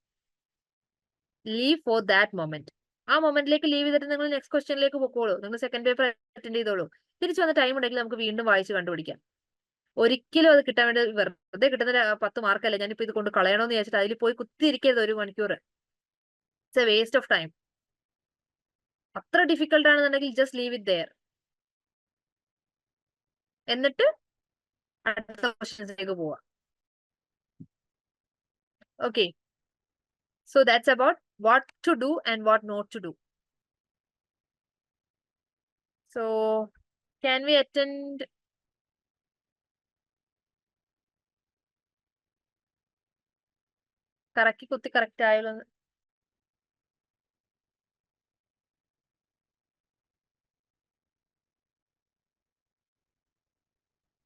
Leave for that moment. ആ മൊമെന്റിലേക്ക് ലീവ് ചെയ്തിട്ട് നിങ്ങൾ നെക്സ്റ്റ് ക്വസ്റ്റ്യനിലേക്ക് പൊക്കോളൂ. നിങ്ങൾ സെക്കൻഡ് പേപ്പർ അറ്റൻഡ് ചെയ്തോളൂ. തിരിച്ചു വന്ന ടൈം ഉണ്ടെങ്കിൽ നമുക്ക് വീണ്ടും വായിച്ച് കണ്ടുപിടിക്കാം. ഒരിക്കലും അത് കിട്ടാൻ വേണ്ടി വെറുതെ കിട്ടുന്ന 10 മാർക്കല്ല ഞാനിപ്പോ ഇത് കൊണ്ട് കളയണമെന്ന് വിചാരിച്ചിട്ട് അതിൽ പോയി കുത്തിയിരിക്കരുത് 1 മണിക്കൂർ. It's A waste of time. അത്ര ഡിഫിക്കൽട്ട് ആണെന്നുണ്ടെങ്കിൽ ജസ്റ്റ് ലീവ് ഇറ്റ് ദെയർ. എന്നിട്ട് അടുത്ത ക്വസ്റ്റ്യൻസിലേക്ക് പോവാം. Okay, so that's about what to do and what not to do. So can we attend? കറക്കി കുത്തി കറക്റ്റ് ആയാലോ?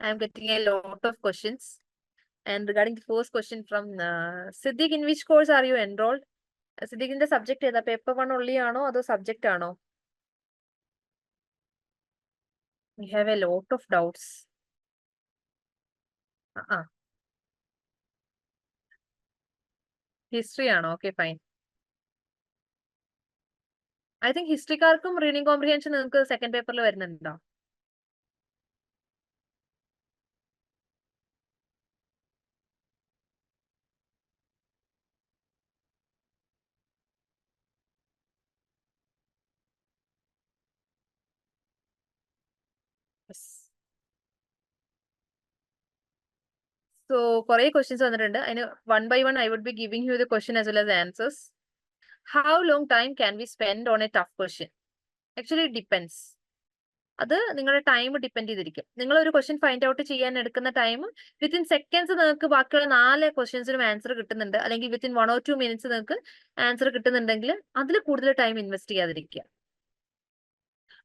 I am getting a lot of questions. And regarding the first question from Siddiq, in which course are you enrolled? സിദ്ദീഖിന്റെ subject ഏതാ? Paper 1 only ആണോ അതോ subject ആണോ? We have a lot of doubts. History ആണോ? Okay fine. I think ഹിസ്റ്ററിക്കാർക്കും reading comprehension നിങ്ങൾക്ക് second പേപ്പറിൽ വരുന്നുണ്ടോ? സോ കുറെ ക്വസ്റ്റ്യൻസ് വന്നിട്ടുണ്ട്. അതിന് 1 by 1 I would be giving you the question as well as the answers. How long time can we spend on a tough question? Actually it depends. അത് നിങ്ങളുടെ time depend ചെയ്തിരിക്കും. നിങ്ങൾ ഒരു ക്വസ്റ്റ്യൻ ഫൈൻഡ് ഔട്ട് ചെയ്യാൻ എടുക്കുന്ന time within seconds നിങ്ങൾക്ക് ബാക്കിയുള്ള 4 ക്വസ്റ്റ്യൻസിനും answer കിട്ടുന്നുണ്ട്, അല്ലെങ്കിൽ വിത്തിൻ 1 or 2 minutes നിങ്ങൾക്ക് ആൻസർ കിട്ടുന്നുണ്ടെങ്കിൽ അതിൽ കൂടുതൽ ടൈം ഇൻവെസ്റ്റ് ചെയ്യാതിരിക്കുക.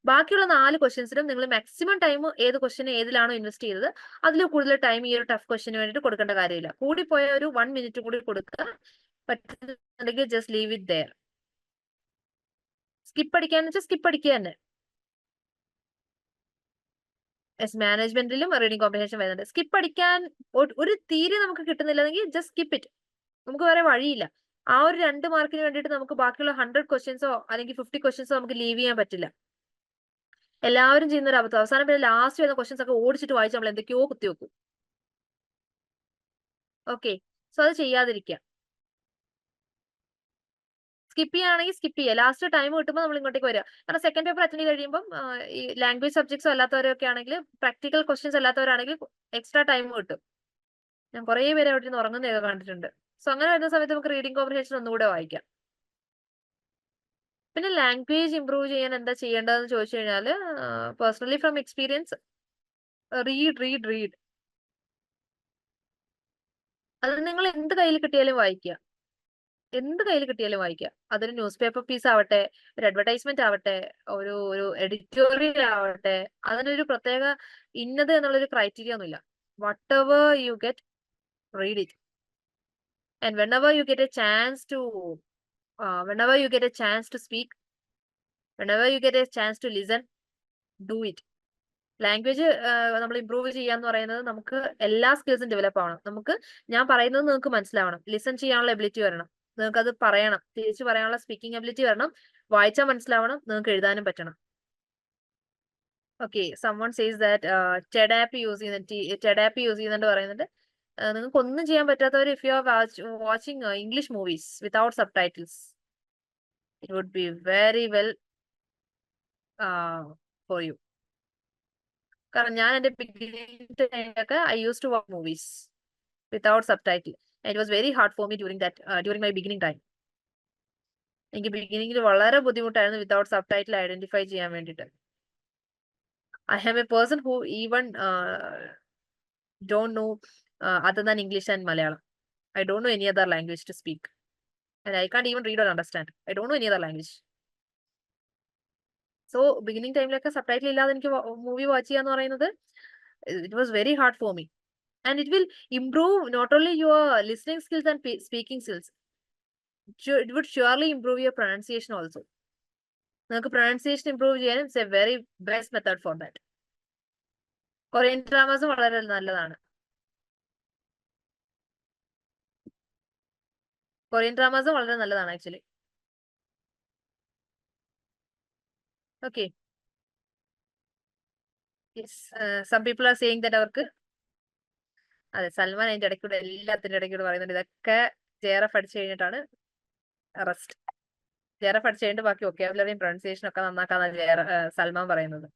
ബാക്കിയുള്ള 4 ക്വസ്റ്റ്യൻസിനും നിങ്ങൾ മാക്സിമം ടൈം ഏത് ക്വസ്റ്റ്യൻ ഏതിലാണോ ഇൻവെസ്റ്റ് ചെയ്തത് അതിൽ കൂടുതൽ ടൈം ഈ ഒരു ടഫ് ക്വസ്റ്റ്യന് വേണ്ടിയിട്ട് കൊടുക്കേണ്ട കാര്യമില്ല. കൂടിപ്പോയ ഒരു 1 minute കൂടി കൊടുക്കുക. പറ്റുന്നുണ്ടെങ്കിൽ just leave it there. Skip അടിക്കാന്ന് വെച്ചാൽ സ്കിപ്പ് അടിക്കുക തന്നെ. മാനേജ്മെന്റിലും റീഡിംഗ് കോമ്പ്രിഹെൻഷൻ വരുന്നുണ്ട്. സ്കിപ്പ് അടിക്കാൻ ഒരു തീരെ നമുക്ക് കിട്ടുന്നില്ലെങ്കിൽ ജസ്റ്റ് സ്കിപ്പ് ഇറ്റ്. നമുക്ക് വേറെ വഴിയില്ല. ആ ഒരു 2 മാർക്കിന് വേണ്ടിയിട്ട് നമുക്ക് ബാക്കിയുള്ള 100 ക്വസ്റ്റ്യൻസോ അല്ലെങ്കിൽ 50 ക്വസ്റ്റ്യൻസോ നമുക്ക് ലീവ് ചെയ്യാൻ പറ്റില്ല. എല്ലാവരും ചെയ്യുന്ന ഒരു അബദ്ധം. അവസാനം പിന്നെ ലാസ്റ്റ് വരുന്ന ക്വസ്റ്റ്യൻസ് ഒക്കെ ഓടിച്ചിട്ട് വായിച്ച് നമ്മൾ എന്തൊക്കെയോ കുത്തിവെക്കും. ഓക്കെ, സോ അത് ചെയ്യാതിരിക്കുക. സ്കിപ്പ് ചെയ്യുകയാണെങ്കിൽ സ്കിപ്പ് ചെയ്യുക. ലാസ്റ്റ് ടൈം കിട്ടുമ്പോൾ നമ്മൾ ഇങ്ങോട്ടേക്ക് വരിക. കാരണം സെക്കൻഡ് പേപ്പർ അറ്റൻഡ് ചെയ്ത് കഴിയുമ്പോൾ ഈ ലാംഗ്വേജ് സബ്ജക്ട്സോ അല്ലാത്തവരൊക്കെ ആണെങ്കിൽ, പ്രാക്ടിക്കൽ ക്വസ്റ്റ്യൻസ് അല്ലാത്തവരാണെങ്കിൽ എക്സ്ട്രാ ടൈം കിട്ടും. ഞാൻ കുറേ പേര് അവിടെ നിന്ന് ഉറങ്ങുന്നതൊക്കെ കണ്ടിട്ടുണ്ട്. സോ അങ്ങനെ വരുന്ന സമയത്ത് നമുക്ക് റീഡിംഗ് കോമ്പ്രിഹെൻഷൻ ഒന്നുകൂടെ വായിക്കാം. പിന്നെ ലാംഗ്വേജ് ഇംപ്രൂവ് ചെയ്യാൻ എന്താ ചെയ്യേണ്ടതെന്ന് ചോദിച്ചു കഴിഞ്ഞാൽ, പേഴ്സണലി ഫ്രം എക്സ്പീരിയൻസ്, റീഡ്. അത് നിങ്ങൾ എന്ത് കയ്യിൽ കിട്ടിയാലും വായിക്കുക. എന്ത് കയ്യിൽ കിട്ടിയാലും വായിക്കുക. അതൊരു ന്യൂസ് പേപ്പർ പീസ് ആവട്ടെ, ഒരു അഡ്വർടൈസ്മെന്റ് ആവട്ടെ, ഒരു എഡിറ്റോറിയൽ ആവട്ടെ, അതിനൊരു പ്രത്യേക ഇന്നത് എന്നുള്ളൊരു ക്രൈറ്റീരിയ ഒന്നുമില്ല. Whatever you get, read it. And whenever you get a chance to speak, whenever you get a chance to listen, do it. Language നമ്മൾ ഇംപ്രൂവ് ചെയ്യാന്ന് പറയുന്നത് നമുക്ക് എല്ലാ സ്കിൽസും ഡെവലപ്പ് ആവണം. നമുക്ക് ഞാൻ പറയുന്നത് നിങ്ങൾക്ക് മനസ്സിലാവണം, ലിസൺ ചെയ്യാനുള്ള എബിലിറ്റി വരണം, നിങ്ങൾക്ക് അത് പറയണം, തിരിച്ചു പറയാനുള്ള സ്പീക്കിംഗ് എബിലിറ്റി വരണം, വായിച്ചാൽ മനസ്സിലാവണം, നിങ്ങൾക്ക് എഴുതാനും പറ്റണം. Okay, someone says that TED app use ചെയ്യുന്നുണ്ട് പറയുന്നുണ്ട്. നിങ്ങൾക്ക് ഒന്നും ചെയ്യാൻ പറ്റാത്തവർ, if you are watching English movies without subtitles, it would be very well for you. കാരണം ഞാൻ എന്റെ ബിഗിനിങ് ടൈമിലൊക്കെ I used to watch movies without subtitle. And it was very hard for me during my beginning time. എനിക്ക് ബിഗിനിങ്ങിൽ വളരെ ബുദ്ധിമുട്ടായിരുന്നു without subtitle identify ചെയ്യാൻ വേണ്ടിയിട്ട്. I am a person who even don't know other than English and Malayalam. I don't know any other language to speak. And I can't even read or understand. I don't know any other language. So beginning ടൈമിലൊക്കെ subtitle ഇല്ലാതെ എനിക്ക് movie watch ചെയ്യാന്ന് പറയുന്നത്, it was very hard for me. And it will improve not only your listening skills and speaking skills, it would surely improve your pronunciation also. നിങ്ങൾക്ക് pronunciation improve ചെയ്യാൻ it's a very best method for that. Korean ഡ്രാമാസും വളരെ നല്ലതാണ്. Actually. Okay, some people are saying that അവർക്ക്, അതെ, സൽമാൻ അതിന്റെ ഇടയ്ക്കൂടെ എല്ലാത്തിന്റെ ഇടയ്ക്കൂടെ പറയുന്നുണ്ട് ഇതൊക്കെ JRF അടിച്ചു കഴിഞ്ഞിട്ടാണ് റെസ്റ്റ്. JRF അടിച്ചു കഴിഞ്ഞിട്ട് ബാക്കി വൊക്കാബുലറിയും പ്രൊണൗൺസിയേഷനും ഒക്കെ നന്നാക്കാന്നാണ് സൽമാൻ പറയുന്നത്.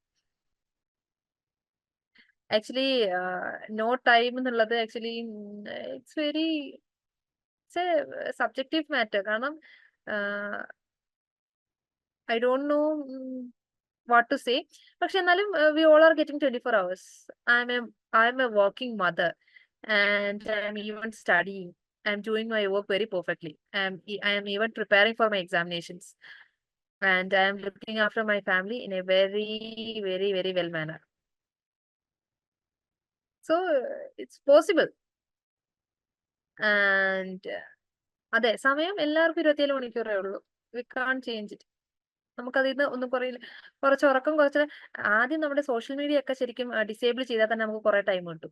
ആക്ച്വലി നോ ടൈം എന്നുള്ളത് actually it's a subjective matter. കാരണം I don't know what to say. പക്ഷെ എന്നാലും we all are getting 24 hours. I'm a working mother and I'm even studying. I'm doing my work very perfectly. I am even preparing for my examinations. And I am looking after my family in a very, very, very well manner. So it's possible. And അതെ, സമയം എല്ലാവർക്കും 27 മണിക്കൂറേ ഉള്ളൂ. We can't change it. നമുക്കതിൽ നിന്ന് ഒന്നും കുറയില്ല. കുറച്ച് ഉറക്കം, കുറച്ച് ആദ്യം നമ്മുടെ സോഷ്യൽ മീഡിയ ഒക്കെ ശരിക്കും ഡിസേബിൾ ചെയ്താൽ തന്നെ നമുക്ക് കുറെ ടൈം കിട്ടും.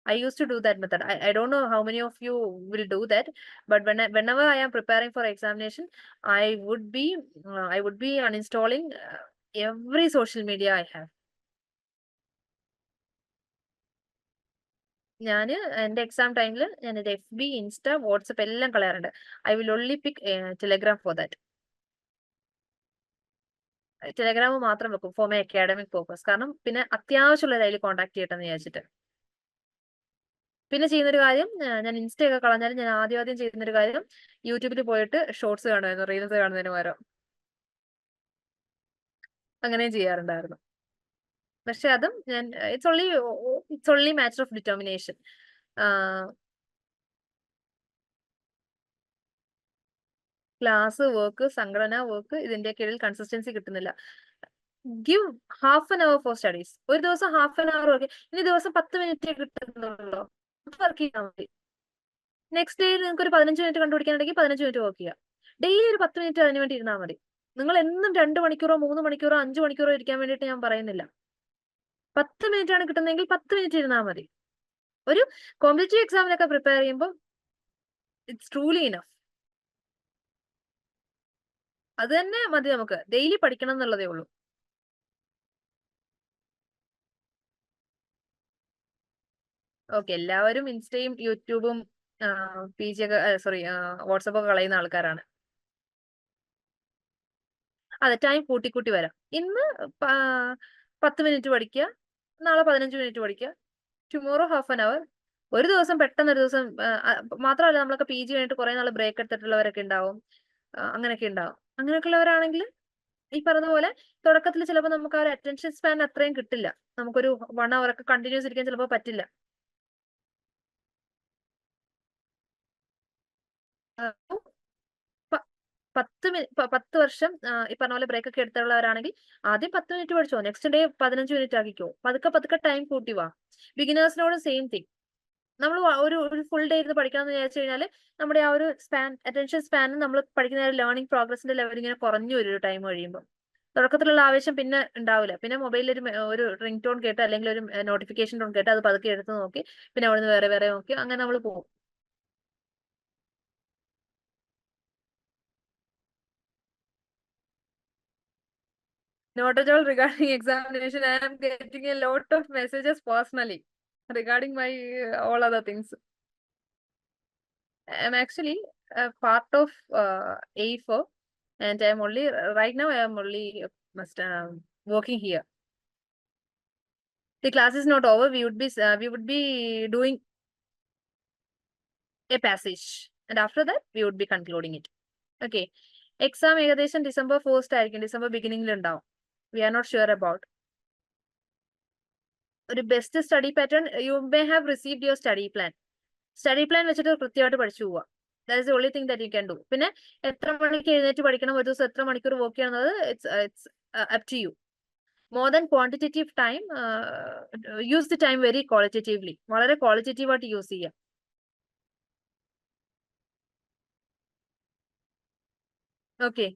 I used to do that method. I don't know how many of you will do that, but whenever I am preparing for examination, I would be uninstalling every social media I have. ഞാൻ എന്റെ exam ടൈമിൽ ഞാൻ എന്റെ FB, insta, WhatsApp എല്ലാം കളയാറുണ്ട്. I will only pick Telegram for that. Telegram മാത്രം വെക്കും for my academic purpose. കാരണം പിന്നെ അത്യാവശ്യമുള്ള അതിൽ കോൺടാക്ട് ചെയ്യട്ടെന്ന് വിചാരിച്ചിട്ട്. പിന്നെ ചെയ്യുന്നൊരു കാര്യം, ഞാൻ ഇൻസ്റ്റ ഒക്കെ കളഞ്ഞാലും ഞാൻ ആദ്യം ചെയ്യുന്നൊരു കാര്യം, യൂട്യൂബിൽ പോയിട്ട് ഷോർട്സ് കാണുമായിരുന്നു, റീൽസ് കാണുന്നതിന് പകരം. അങ്ങനെയും ചെയ്യാറുണ്ടായിരുന്നു. പക്ഷെ അതും ഞാൻ it's only matter of determination. Class work, സംഘടന വർക്ക്, ഇതിന്റെയൊക്കെ ഇടയിൽ കൺസിസ്റ്റൻസി കിട്ടുന്നില്ല. Give half an hour four studies. ഒരു ദിവസം ഹാഫ് ആൻ അവർ വർക്ക്. ഇനി ദിവസം 10 മിനിറ്റ് കിട്ടുന്നുള്ളൂ, വർക്ക് ചെയ്താൽ മതി. നെക്സ്റ്റ് ഡേ നിങ്ങൾക്ക് ഒരു 15 മിനിറ്റ് കണ്ടുപിടിക്കാനുണ്ടെങ്കിൽ 15 മിനിറ്റ് വർക്ക് ചെയ്യുക. ഡെയിലി ഒരു 10 മിനിറ്റ് അതിന് വേണ്ടി ഇരുന്നാൽ മതി. നിങ്ങൾ എന്നും 2 മണിക്കൂറോ 3 മണിക്കൂറോ 5 മണിക്കൂറോ ഇരിക്കാൻ വേണ്ടിയിട്ട് ഞാൻ പറയുന്നില്ല. 10 മിനിറ്റ് ആണ് കിട്ടുന്നതെങ്കിൽ 10 മിനിറ്റ് ഇരുന്നാൽ മതി. ഒരു കോമ്പറ്റീവ് എക്സാമിനൊക്കെ പ്രിപ്പയർ ചെയ്യുമ്പോൾ ഇറ്റ്സ് ട്രൂലി ഇനഫ്. അത് തന്നെ മതി നമുക്ക്. ഡെയിലി പഠിക്കണം എന്നുള്ളതേ ഉള്ളൂ. ഓക്കെ, എല്ലാവരും ഇൻസ്റ്റയും യൂട്യൂബും PG ഒക്കെ സോറി വാട്സപ്പ് ഒക്കെ കളയുന്ന ആൾക്കാരാണ്. അതെ, ടൈം കൂട്ടിക്കൂട്ടി വരാം. ഇന്ന് 10 മിനിറ്റ് പഠിക്കുക, നാളെ 15 മിനിറ്റ് പഠിക്കുക, ടുമോറോ ഹാഫ് ആൻ അവർ. ഒരു ദിവസം പെട്ടെന്ന് ഒരു ദിവസം മാത്രമല്ല, നമ്മളൊക്കെ PG കഴിഞ്ഞിട്ട് കുറെ നാൾ ബ്രേക്ക് എടുത്തിട്ടുള്ളവരൊക്കെ ഉണ്ടാവും. അങ്ങനെയൊക്കെ ഉണ്ടാവും. അങ്ങനെയൊക്കെ ഉള്ളവരാണെങ്കിൽ ഈ പറഞ്ഞ പോലെ തുടക്കത്തിൽ ചിലപ്പോൾ നമുക്ക് ആ ഒരു അറ്റൻഷൻ സ്പാൻ അത്രയും കിട്ടില്ല. നമുക്കൊരു 1 അവർ ഒക്കെ കണ്ടിന്യൂസ് ഇരിക്കാൻ ചിലപ്പോൾ പറ്റില്ല. പ 10 വർഷം ഈ പറഞ്ഞ പോലെ ബ്രേക്ക് ഒക്കെ എടുത്തുള്ളവരാണെങ്കിൽ ആദ്യം 10 മിനിറ്റ് പഠിച്ചോ, നെക്സ്റ്റ് ഡേ 15 മിനിറ്റ് ആക്കിക്കോ. പതുക്കെ പതുക്കെ ടൈം കൂട്ടി വാ. ബിഗിനേഴ്സിനോട് സെയിം തിങ്. നമ്മൾ ഒരു ഫുൾ ഡേ ഇരുന്ന് പഠിക്കണം എന്ന് വിചാരിച്ചു കഴിഞ്ഞാൽ നമ്മുടെ ആ ഒരു അറ്റൻഷൻ സ്പാൻ നമ്മൾ പഠിക്കുന്ന ലേണിംഗ് പ്രോഗ്രസിന്റെ ലെവൽ ഇങ്ങനെ കുറഞ്ഞു വരും ഒരു ടൈം കഴിയുമ്പോൾ. തുടക്കത്തിലുള്ള ആവേശം പിന്നെ ഉണ്ടാവില്ല. പിന്നെ മൊബൈലിൽ ഒരു റിംഗ് ടോൺ കേട്ട് അല്ലെങ്കിൽ ഒരു നോട്ടിഫിക്കേഷൻ ടോൺ കേട്ട് അത് പതുക്കെ എടുത്ത് നോക്കി പിന്നെ അവിടുന്ന് വേറെ വേറെ നോക്കി അങ്ങനെ നമ്മൾ പോകും. Not at all regarding examination. I am getting a lot of messages personally regarding my all other things. I am actually a part of A4, and I am only right now. I am only working here. The class is not over. We would be doing a passage, and after that we would be concluding it. Okay. Exam ഏകദേശം December 1st ആയിരിക്കും. December beginning ഉണ്ടാവും. We are not sure about. ഒരു best study pattern you may have received your study plan. Study plan വെച്ചിട്ട് കൃത്യമായിട്ട് പഠിച്ചു പോവുക. That is the only thing that you can do. പിന്നെ എത്ര മണിക്ക് എഴുന്നേറ്റ് പഠിക്കണം, ഒരു ദിവസം എത്ര മണിക്കൂർ വർക്ക് ചെയ്യണമെന്നത് it's up to you. More than quantitative time, use the time very qualitatively. വളരെ ക്വാളിറ്റേറ്റീവ് ആയിട്ട് യൂസ് ചെയ്യുക. Okay,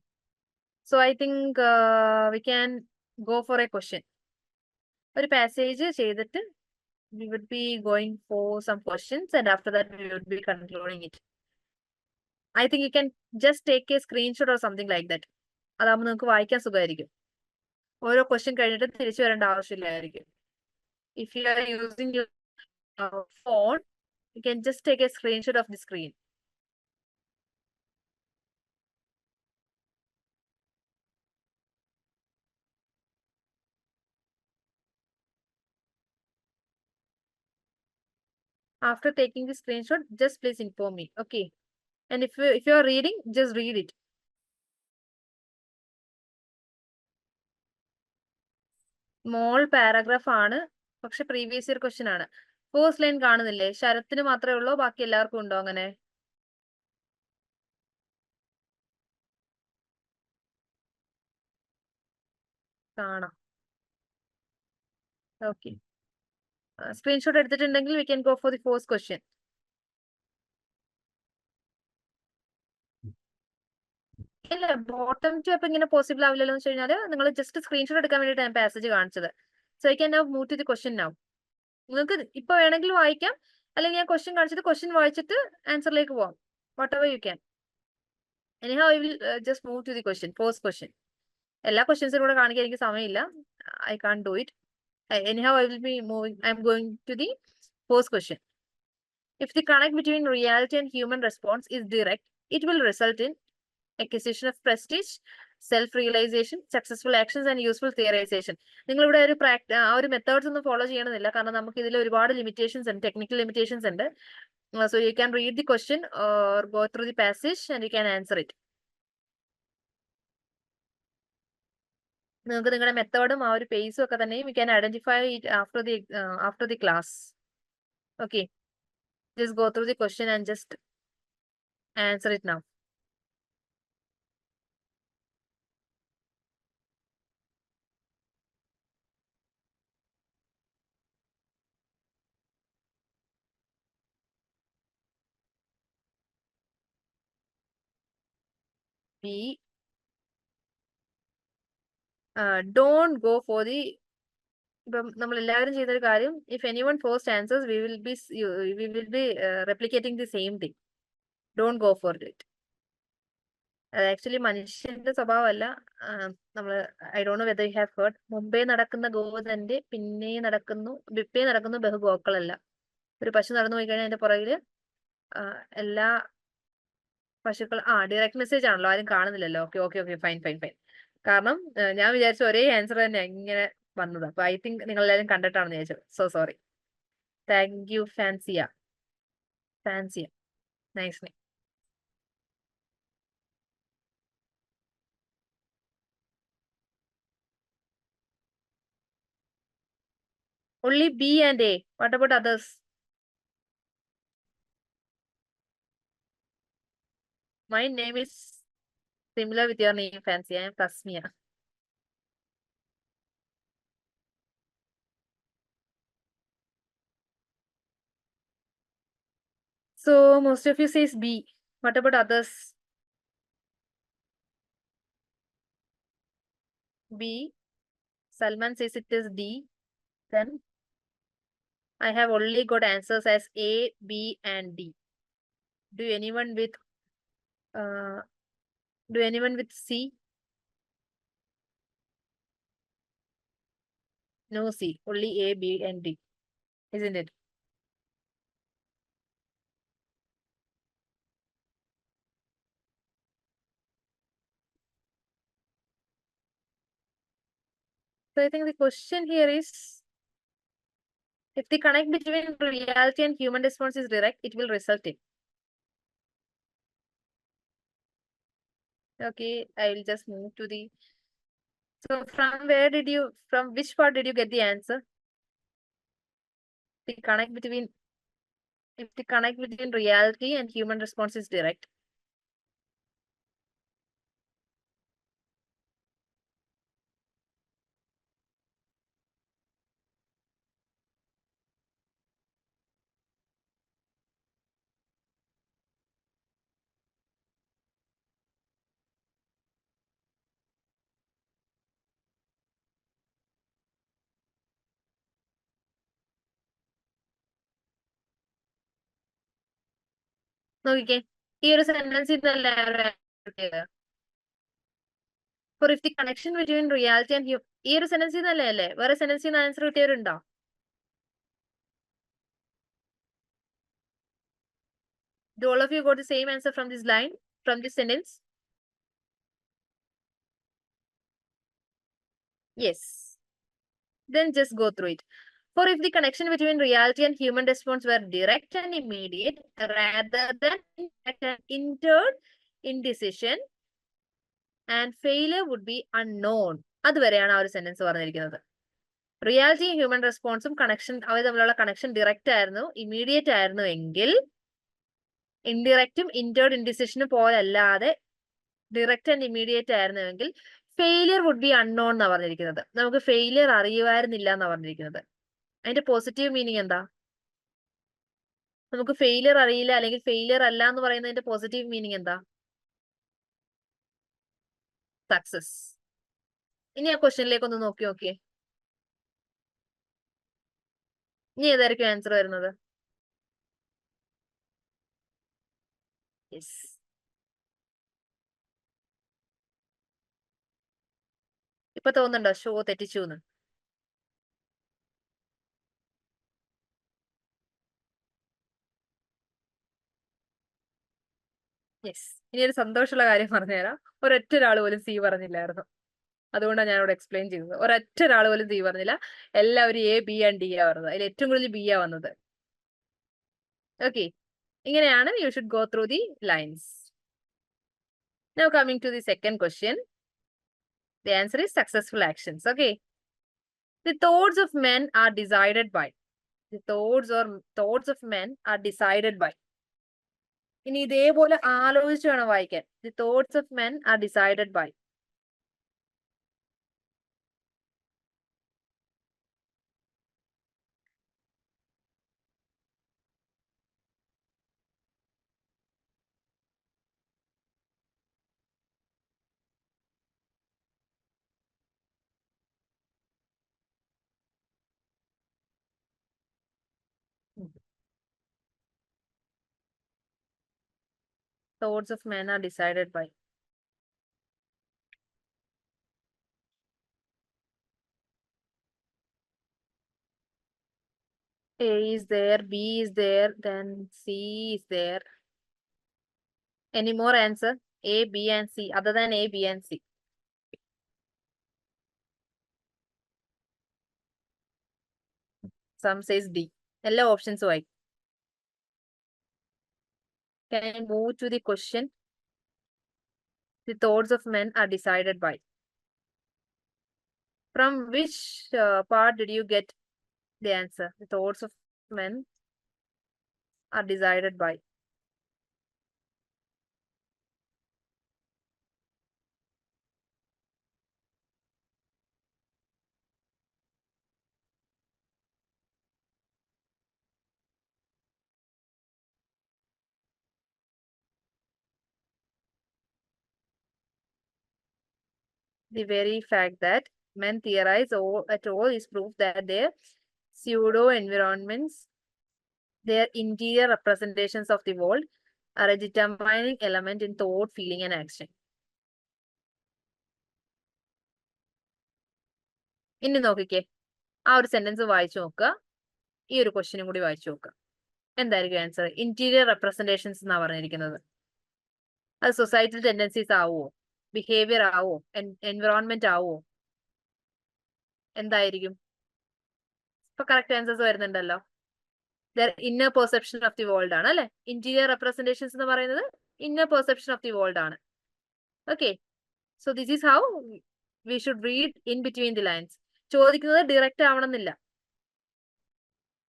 so I think we can go for a question. ഒരു പാസേജ് ചെയ്തിട്ട് we would be going for some questions, and after that we would be concluding it. I think you can just take a screenshot or something like that. അതാകുമ്പോൾ നിങ്ങൾക്ക് വായിക്കാൻ സുഖമായിരിക്കും. ഓരോ question കഴിഞ്ഞിട്ട് തിരിച്ചു വരേണ്ട ആവശ്യമില്ലായിരിക്കും. If you are using your phone, you can just take a screenshot of the screen. After taking the screenshot, just please inform me. Okay. And if you are reading, just read it. Small paragraph ആണ്, പക്ഷെ previous year question ആണ്. First line കാണുന്നില്ലേ? ശരത്തിന് മാത്രമേ ഉള്ളൂ, ബാക്കി എല്ലാവർക്കും ഉണ്ടോ അങ്ങനെ? കാണാം. ഓക്കെ, സ്ക്രീൻഷോട്ട് എടുത്തിട്ടുണ്ടെങ്കിൽ V can go for the first question. ഇല്ല, ബോട്ടം ടു അപ്പൊ ഇങ്ങനെ പോസിബിൾ ആവില്ലല്ലോ എന്ന് വെച്ച് കഴിഞ്ഞാൽ നിങ്ങൾ ജസ്റ്റ് സ്ക്രീൻഷോട്ട് എടുക്കാൻ വേണ്ടിയിട്ട് ഞാൻ പാസേജ് കാണിച്ചത്. So I can now move to the question now. നിങ്ങൾക്ക് ഇപ്പൊ വേണമെങ്കിൽ വായിക്കാം, അല്ലെങ്കിൽ ഞാൻ ക്വസ്റ്റ്യൻ കാണിച്ചിട്ട് ക്വസ്റ്റ്യൻ വായിച്ചിട്ട് ആൻസറിലേക്ക് പോവാം. Whatever you can. Anyhow I will just move to the question, first question. എല്ലാ ക്വസ്റ്റ്യൻസും കൂടെ കാണിക്കാൻ എനിക്ക് സമയമില്ല. I can't do it. Anyhow, I will be moving. I'm going to the first question. If the connect between reality and human response is direct, it will result in acquisition of prestige, self-realization, successful actions, and useful theorization. നിങ്ങൾ ഇവിടെ ഒരു methods ഒന്നും follow ചെയ്യണമെന്നില്ല, കാരണം നമുക്ക് ഇതിൽ ഒരുപാട് limitations ഉണ്ട്, ടെക്നിക്കൽ ലിമിറ്റേഷൻസ് ഉണ്ട്. So you can read the question or go through the passage and you can answer it. നിങ്ങൾക്ക് നിങ്ങളുടെ മെത്തേഡും ആ ഒരു പേസും ഒക്കെ തന്നെ we can identify it after the class. Okay, just go through the question and just answer it now. B. Don't go for the ഇപ്പം നമ്മൾ എല്ലാവരും ചെയ്തൊരു കാര്യം, if anyone post answers we will be replicating the same thing. Don't go for it. അത് actually മനുഷ്യന്റെ സ്വഭാവമല്ല. നമ്മൾ I don't know whether you have heard, മുമ്പേ നടക്കുന്ന ഗോതന്റെ വിപ്പേ നടക്കുന്നു ബഹുഗോക്കളല്ല. ഒരു പശു നടന്നു പോയി കഴിഞ്ഞാൽ അതിന്റെ പുറകില് എല്ലാ പശുക്കൾ ഡയറക്റ്റ് മെസ്സേജ് ആണല്ലോ, ആരും കാണുന്നില്ലല്ലോ. Okay okay okay, fine fine fine. കാരണം ഞാൻ വിചാരിച്ച ഒരേ ആൻസർ തന്നെ ഇങ്ങനെ വന്നത്. അപ്പൊ ഐ തിങ്ക് നിങ്ങൾ എല്ലാവരും കണ്ടിട്ടാണെന്ന് വിചാരിച്ചു. So sorry. Thank you Fansiya. Nice name. Only B and A. What about others? My name is similar with your name, Fancy. I am Tasmia. So most of you says B. What about others? B. Salman says it is D. Then I have only got answers as A, B, and D. Do anyone with uh, C? No C. Only A, B, and D. Isn't it? So I think the question here is, if the connect between reality and human response is direct, it will result in. Okay, I will just move to the. So from which part did you get the answer? The connect between, if the connect between reality and human response is direct. നോക്കിക്കേ, ഈ ഒരു sentence for if the connection between reality and ഈ ഒരു സെന്റൻസിൽ നിന്നല്ലേ അല്ലേ? വേറെ സെന്റൻസിൽ നിന്ന് ആൻസർ കിട്ടിയവരുണ്ടോ? Do all of you got the same answer from this line, from this sentence? Yes. Then just go through it. For if the connection between reality and human response were direct and immediate, rather than an interred indecision, and failure would be unknown. അതുവരെയാണ് ആ ഒരു sentence പറഞ്ഞിരിക്കുന്നത്. റിയാലിറ്റിയും human റെസ്പോൺസും connection, അവർ തമ്മിലുള്ള connection direct ആയിരുന്നു, immediate ആയിരുന്നു എങ്കിൽ, ഇൻഡിറക്റ്റും ഇന്റേർഡ് ഇൻഡിസിഷനും പോലല്ലാതെ ഡയറക്റ്റ് ആൻഡ് ഇമ്മീഡിയറ്റ് ആയിരുന്നുവെങ്കിൽ ഫെയിലിയർ വുഡ് ബി അൺനോൺ എന്നാ പറഞ്ഞിരിക്കുന്നത്. നമുക്ക് ഫെയിലിയർ അറിയുമായിരുന്നില്ല എന്നാ പറഞ്ഞിരിക്കുന്നത്. അതിന്റെ പോസിറ്റീവ് മീനിങ് എന്താ? നമുക്ക് ഫെയിലിയർ അറിയില്ല അല്ലെങ്കിൽ ഫെയിലിയർ അല്ല എന്ന് പറയുന്നതിന്റെ പോസിറ്റീവ് മീനിങ് എന്താ? സക്സസ്. ഇനി ആ ക്വസ്റ്റ്യനിലേക്ക് ഒന്ന് നോക്കിയേ. ഇനി ഏതായിരിക്കും ആൻസർ വരുന്നത്? യെസ്. ഇപ്പൊ തോന്നുന്നുണ്ടോ ഷോ തെറ്റിച്ചു എന്ന്? യെസ്. ഇനി ഒരു സന്തോഷമുള്ള കാര്യം പറഞ്ഞുതരാം. ഒരൊറ്റ ഒരാൾ പോലും സി പറഞ്ഞില്ലായിരുന്നു. അതുകൊണ്ടാണ് ഞാൻ ഇവിടെ എക്സ്പ്ലെയിൻ ചെയ്തത്. ഒരൊറ്റ ഒരാൾ പോലും സി പറഞ്ഞില്ല. എല്ലാവരും എ, ബി ആൻഡ് ഡി ആ പറഞ്ഞത്. അതിൽ ഏറ്റവും കൂടുതൽ ബി ആ വന്നത്. ഓക്കെ, ഇങ്ങനെയാണ് you should go through the lines. Now coming to the second question. The answer is successful actions. Okay. The thoughts of men are decided by. The thoughts of men are decided by. ഇനി ഇതേപോലെ ആലോചിച്ച് വേണം വായിക്കാൻ. The thoughts of men are decided by. thoughts of men are decided by. A is there, B is there, then C is there. Any more answer? A, B and C, other than A, B and C. Some says D. എല്ലാ ഓപ്ഷൻസും ആയി. Can I move to the question? The thoughts of men are decided by. From which part did you get the answer? The thoughts of men are decided by. The very fact that men theorize at all is proof that their pseudo environments, their interior representations of the world, are a determining element in thought, feeling, and action. ഇനി നോക്കിക്കേ, ആ ഒരു sentence വായിച്ചു നോക്കുക, ഈ ഒരു ക്വസ്റ്റ്യനും കൂടി വായിച്ചു നോക്കുക. എന്തായിരിക്കും ആൻസർ? ഇന്റീരിയർ റെപ്രസെന്റേഷൻസ് എന്നാ പറഞ്ഞിരിക്കുന്നത്. അത് സൊസൈറ്റൽ ടെൻഡൻസീസ് ആവുമോ, ബിഹേവിയർ ആവോ, എൻവിറോൺമെന്റ് ആവോ? എന്തായിരിക്കും? ഇപ്പൊ കറക്റ്റ് ആൻസേഴ്സ് വരുന്നുണ്ടല്ലോ. Inner perception of the world ആണ് അല്ലെ. ഇന്റീരിയർ റെപ്രസെന്റേഷൻസ് എന്ന് പറയുന്നത് inner perception of the world ആണ്. Okay, so this is how we should read in between the lines. ചോദിക്കുന്നത് ഡയറക്റ്റ് ആവണമെന്നില്ല,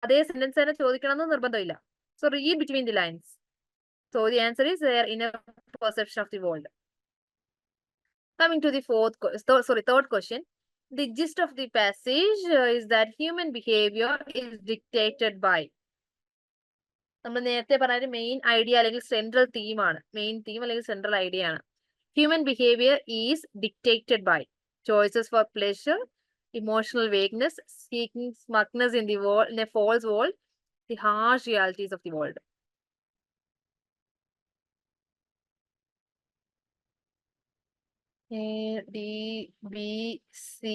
അതേ സെന്റൻസ് തന്നെ ചോദിക്കണം എന്ന് നിർബന്ധമില്ല. So read between the lines. So the answer is their inner perception of the world. Coming to the third question. The gist of the passage is that human behavior is dictated by. നമ്മൾ നേരത്തെ പറഞ്ഞ main idea അല്ലെങ്കിൽ central തീമാണ്, main theme അല്ലെങ്കിൽ central idea ആണ്. Human behaviour is dictated by choices for pleasure, emotional vagueness, seeking smugness in the world, in a false world, the harsh realities of the world. A, D, B, C.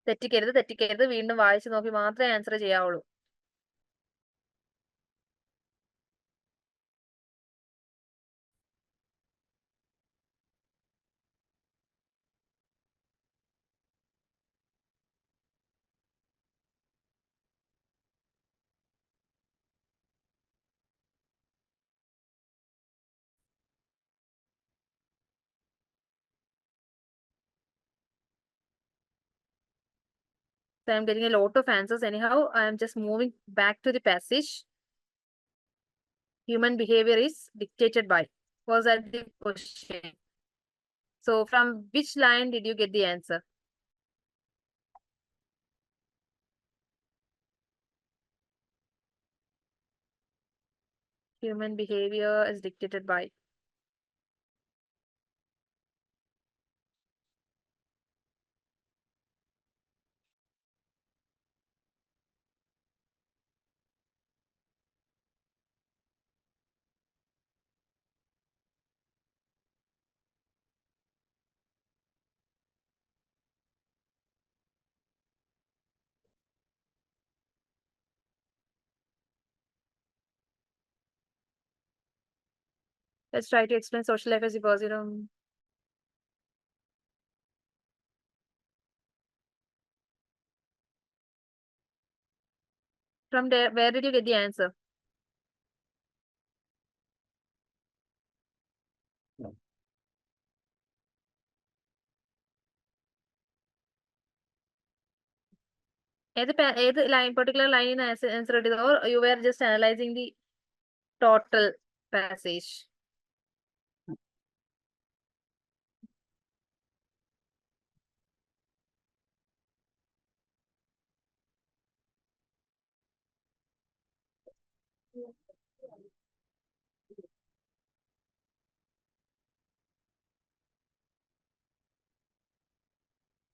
തെറ്റിക്കരുത്, വീണ്ടും വായിച്ചു നോക്കി മാത്രമേ answer ചെയ്യാവുള്ളൂ. So I'm getting a lot of answers. Anyhow, I'm just moving back to the passage. Human behavior is dictated by. Was that the question? So from which line did you get the answer? Human behavior is dictated by. Let's try to explain social life as a positive. From there, where did you get the answer? ഏത് line, particular line answer കിട്ടിയത്, or you were just analyzing the total passage?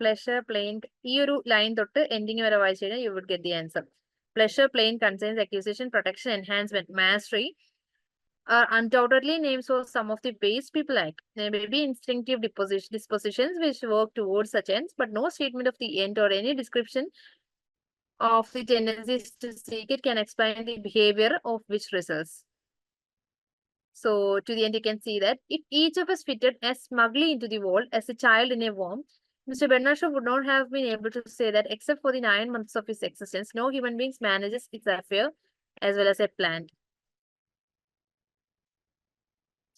Pleasure, plain, ഈ ഒരു line തൊട്ട് ending വരെ വായിച്ചു കഴിഞ്ഞാൽ you would get the answer. pleasure, plain, conscience, acquisition, protection, enhancement, mastery are undoubtedly names for some of the ways people act. There may be instinctive dispositions which work towards such ends, but no statement of the end or any description of the tendencies to seek it can explain the behavior of which results. So to the end, you can see that if each of us fitted as smugly into the world as a child in a womb, Mr. Bernard Shaw would not have been able to say that except for the 9 months of his existence, no human being manages its affair as well as a plant.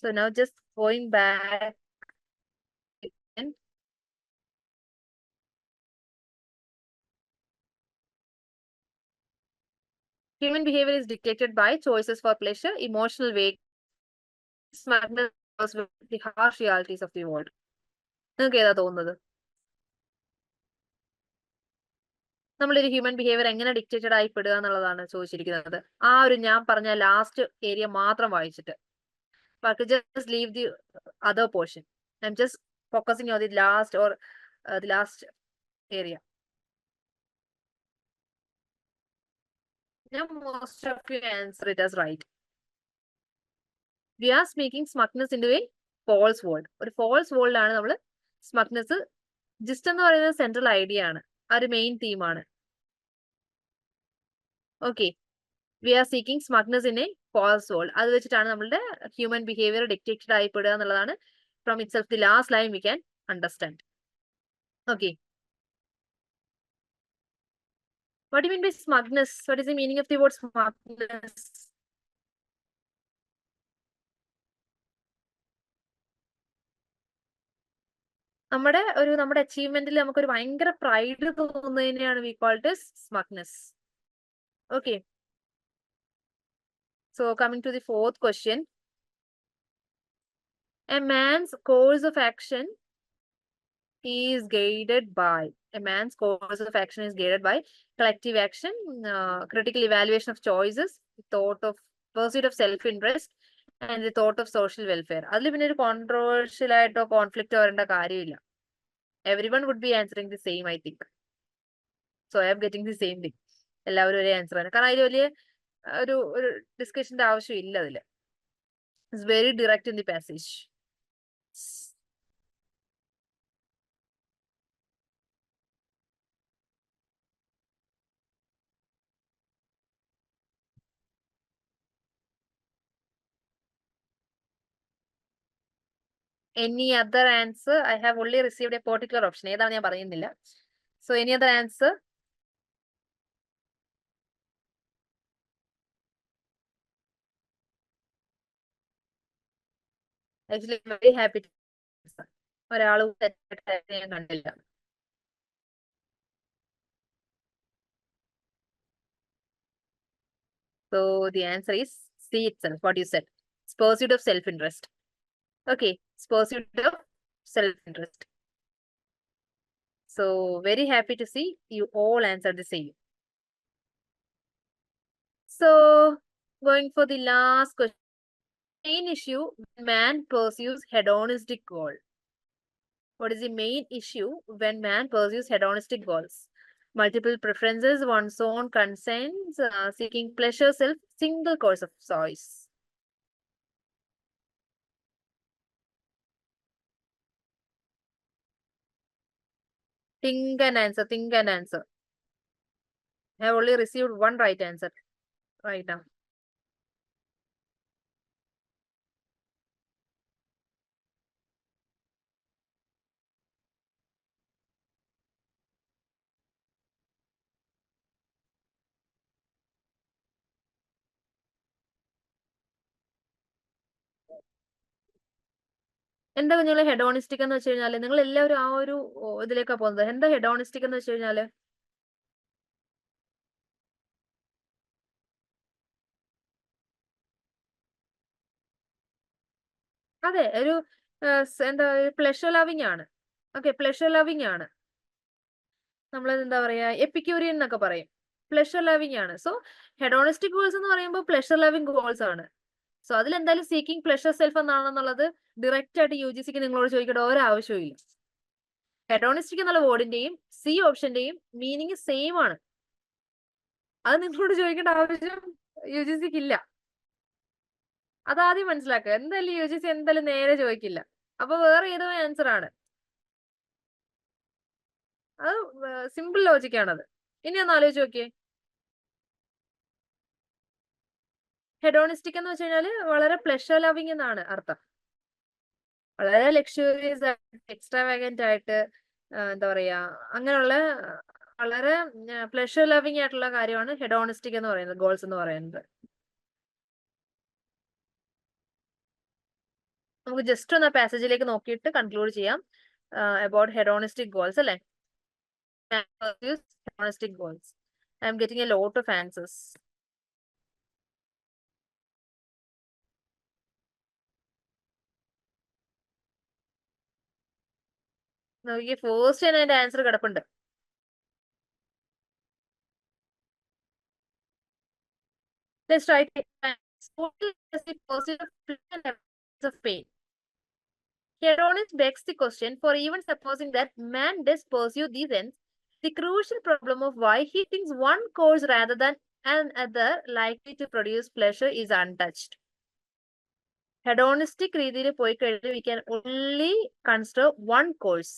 So now just going back again. Human behavior is dictated by choices for pleasure, emotional weight, smugness, the harsh realities of the world. നിങ്ങൾക്ക് ഏതാ തോന്നുന്നത്? നമ്മളൊരു human behaviour എങ്ങനെ dictated ആയി പെടുക എന്നുള്ളതാണ് ചോദിച്ചിരിക്കുന്നത്. ആ ഒരു ഞാൻ പറഞ്ഞ ലാസ്റ്റ് ഏരിയ മാത്രം വായിച്ചിട്ട്. ബാക്കി just leave the other portion. I'm just focusing on the last or the last area. Now most of you answer it as right. We are making smugness into a false world. ഒരു false world ആണ് നമ്മൾ സ്മഗ്നെസ് GIST എന്ന് പറയുന്നത് central idea ആണ്. ആ ഒരു main തീമാണ്. Okay, we are seeking smugness in a false world. അത് വെച്ചിട്ടാണ് നമ്മളുടെ ഹ്യൂമൻ ബിഹേവിയർ ഡിക്റ്റേറ്റഡ് ആയി പെടുക എന്നുള്ളതാണ് from it self the last line we can understand. Okay, what do you mean by smugness? What is the meaning of the word smugness? നമ്മുടെ അച്ചീവ്മെന്റിൽ നമുക്കൊരു ഭയങ്കര pride തോന്നുന്നതിനെയാണ് we called smugness. Okay, so coming to the fourth question, a man's course of action is guided by collective action, critical evaluation of choices, pursuit of self-interest and the thought of social welfare. അതിൽ പിന്നെ ഒരു കോൺട്രോവേഴ്ഷ്യൽ ആയിട്ടോ കോൺഫ്ലിക്റ്റോ വരേണ്ട കാര്യമില്ല. Everyone would be answering the same, I think. So I am getting the same thing. എല്ലാവരും ഒരേ answer ആണ്. കാരണം അതിൽ വലിയ ഒരു ഡിസ്കഷന്റെ ആവശ്യമില്ല അതില്. It's very direct in the passage. Any other answer? I have only received a particular option. ഏതാണ് ഞാൻ പറയുന്നില്ല. So any other answer? Actually, I'm very happy to answer. ഒരാളും തെറ്റായിട്ട് ഞാൻ കണ്ടില്ല. So the answer is C itself, what you said. It's pursuit of self-interest. Okay, it's pursuit of self-interest. So very happy to see you all answered the same. So going for the last question. Main issue when man pursues hedonistic goal. What is the main issue when man pursues hedonistic goals? Multiple preferences, one's own conscience, seeking pleasure, self, single course of choice. Think and answer. I have only received one right answer right now. എന്താ കുഞ്ഞുങ്ങളെ hedonistic എന്ന് വെച്ച് കഴിഞ്ഞാല് നിങ്ങൾ എല്ലാവരും ആ ഒരു ഇതിലേക്കാ പോകുന്നത്. എന്താ ഹെഡോണിസ്റ്റിക് എന്ന് വെച്ച് കഴിഞ്ഞാല്? അതെ, ഒരു എന്താ പ്ലഷർ ലവിങ് ആണ്. ഓക്കെ, പ്ലഷർ ലവിങ് ആണ്. നമ്മളത് എന്താ പറയാ, എപ്പിക്യൂറിയൻ എന്നൊക്കെ പറയും. പ്ലഷർ ലവിങ് ആണ്. സോ ഹെഡോണിസ്റ്റിക് ഗോൾസ് എന്ന് പറയുമ്പോൾ പ്ലഷർ ലവിങ് ഗോൾസ് ആണ്. സോ അതിലെന്തായാലും സീക്കിംഗ് പ്ലഷർ സെൽഫ് എന്നാണെന്നുള്ളത് ഡയറക്റ്റ് ആയിട്ട് UGCക്ക് നിങ്ങളോട് ചോദിക്കേണ്ട ഒരാവശ്യവും ഇല്ല. ഹെഡോണിസ്റ്റിക് എന്നുള്ള വേർഡിന്റെയും C ഓപ്ഷന്റെയും മീനിങ് സെയിം ആണ്. അത് നിങ്ങളോട് ചോദിക്കേണ്ട ആവശ്യം UGCക്ക് ഇല്ല. അതാദ്യം മനസ്സിലാക്കുക. എന്തായാലും UGC എന്തായാലും നേരെ ചോദിക്കില്ല. അപ്പൊ വേറെ ഏതോ ആൻസർ ആണ്. അത് സിമ്പിൾ ലോജിക് ആണത്. ഇനി ഒന്ന് ആലോചിച്ച് നോക്കിയേ. ഹെഡോണിസ്റ്റിക് എന്ന് വെച്ച് കഴിഞ്ഞാൽ വളരെ പ്ലഷർ ലവിങ് എന്നാണ് അർത്ഥം. വളരെ ലക്ഷറിയസ് ആയിട്ട്, എക്സ്ട്രാവാഗന്റ് ആയിട്ട്, എന്താ പറയാ, അങ്ങനെയുള്ള വളരെ പ്ലഷർ ലവിങ് ആയിട്ടുള്ള കാര്യമാണ് ഹെഡോണിസ്റ്റിക് എന്ന് പറയുന്നത്, ഗോൾസ് എന്ന് പറയുന്നത്. നമുക്ക് ജസ്റ്റ് ഒന്ന് പാസേജിലേക്ക് നോക്കിയിട്ട് കൺക്ലൂഡ് ചെയ്യാം അബൌട്ട് ഹെഡോണിസ്റ്റിക് ഗോൾസ് അല്ലേ. Hedonistic goals. I am getting a lot of answers. നോക്കിയേ, ഫസ്റ്റ് തന്നെ അതിന്റെ ആൻസർ കിടപ്പുണ്ട്. Let's try to of pain. Herodotus begs the question, for even supposing that man does pursue these ends, the crucial problem of why he thinks one course rather than another likely to produce pleasure is untouched. Hedonistic രീതിയിൽ പോയി കഴിഞ്ഞാൽ we can only consider one course.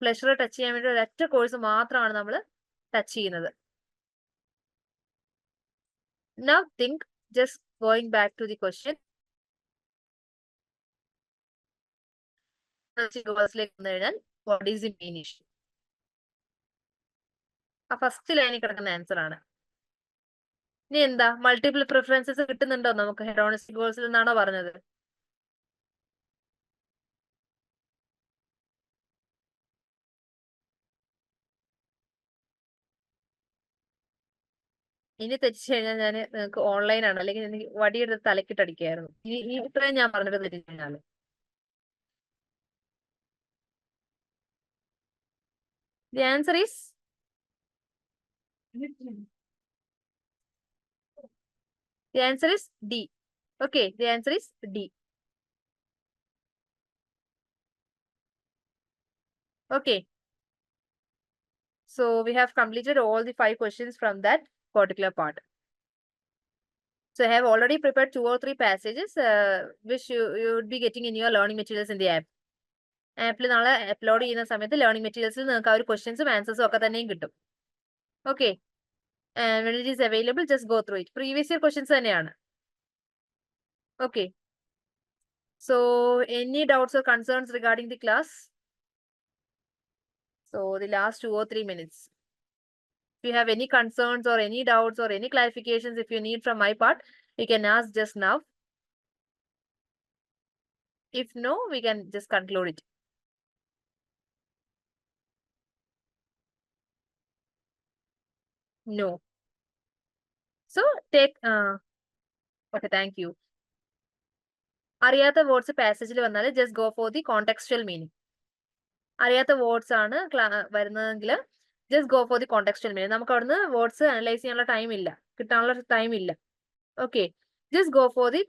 Pleasure touch ചെയ്യാൻ വേണ്ടി ഒരൊറ്റ course മാത്രമാണ് നമ്മൾ touch ചെയ്യുന്നത്. Now think, just going back to the question. What is the main issue? ആ ഫസ്റ്റ് ലൈനിൽ കിടക്കുന്ന ആൻസർ ആണ്. ഇനി എന്താ, മൾട്ടിപ്പിൾ പ്രിഫറൻസസ് കിട്ടുന്നുണ്ടോ നമുക്ക് ഹെഡോണിസ്റ്റിക് ഗോൾസിൽ എന്നാണോ പറഞ്ഞത്? ഇനി തെറ്റിച്ചു കഴിഞ്ഞാൽ ഞാൻ നിങ്ങൾക്ക് ഓൺലൈനാണ്, അല്ലെങ്കിൽ എനിക്ക് വടിയെടുത്ത് തലക്കിട്ടടിക്കായിരുന്നു. ഈ ഇത്രയും ഞാൻ പറഞ്ഞിട്ട് തെറ്റിച്ചു കഴിഞ്ഞാൽ. The answer is D. Okay, the answer is D. Okay. So we have completed all the 5 questions from that particular part. So I have already prepared 2 or 3 passages which you would be getting in your learning materials in the app. ആപ്പിൽ നാളെ upload ചെയ്യുന്ന സമയത്ത് learning മെറ്റീരിയൽസിൽ നിങ്ങൾക്ക് ആ ഒരു ക്വസ്റ്റ്യൻസും ആൻസേഴ്സും ഒക്കെ തന്നെയും കിട്ടും. Okay, when it is available, just go through it. Previous year questions തന്നെയാണ്. Okay. So any doubts or concerns regarding the class? So the last 2 or 3 minutes. If you have any concerns or any doubts or any clarifications if you need from my part, you can ask just now. If no, we can just conclude it. No. So take okay, thank you. അറിയാത്ത words പാസേജിൽ വന്നാൽ just go for the contextual meaning. അറിയാത്ത words ആണ് വരുന്നതെങ്കിൽ just go for the contextual meaning. നമുക്ക് അവിടുന്ന് words analyse ചെയ്യാനുള്ള time ഇല്ല, കിട്ടാനുള്ള ടൈം ഇല്ല. Okay, just go for the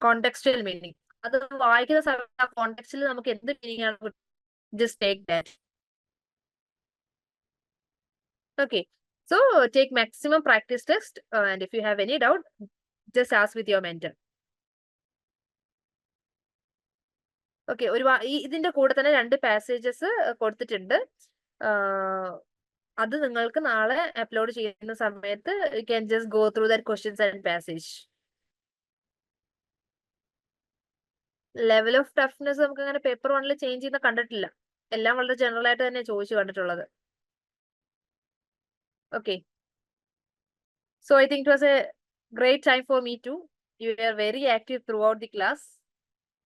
contextual meaning. അത് വായിക്കുന്ന സമയത്ത് ആ കോണ്ടെക്സ്റ്റിൽ നമുക്ക് എന്ത് മീനിങ് ആണ്, just take that. Okay, so take maximum practice test and if you have any doubt, just ask with your mentor. Okay, ഇതിന്റെ കൂടെ തന്നെ 2 പാസേജസ് കൊടുത്തിട്ടുണ്ട്. അത് നിങ്ങൾക്ക് നാളെ അപ്ലോഡ് ചെയ്യുന്ന സമയത്ത് you can just go through that questions and passage. Level of toughness നമുക്ക് അങ്ങനെ പേപ്പർ 1 ചേഞ്ച് ചെയ്യുന്ന കണ്ടിട്ടില്ല. എല്ലാം വളരെ ജനറൽ ആയിട്ട് തന്നെ ചോദിച്ചു കണ്ടിട്ടുള്ളത്. Okay. So I think it was a great time for me too. You were very active throughout the class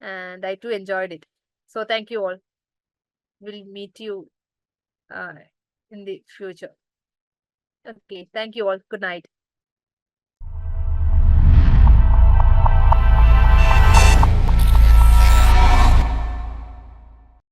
and I too enjoyed it. So thank you all. We'll meet you in the future. Okay, thank you all. Good night.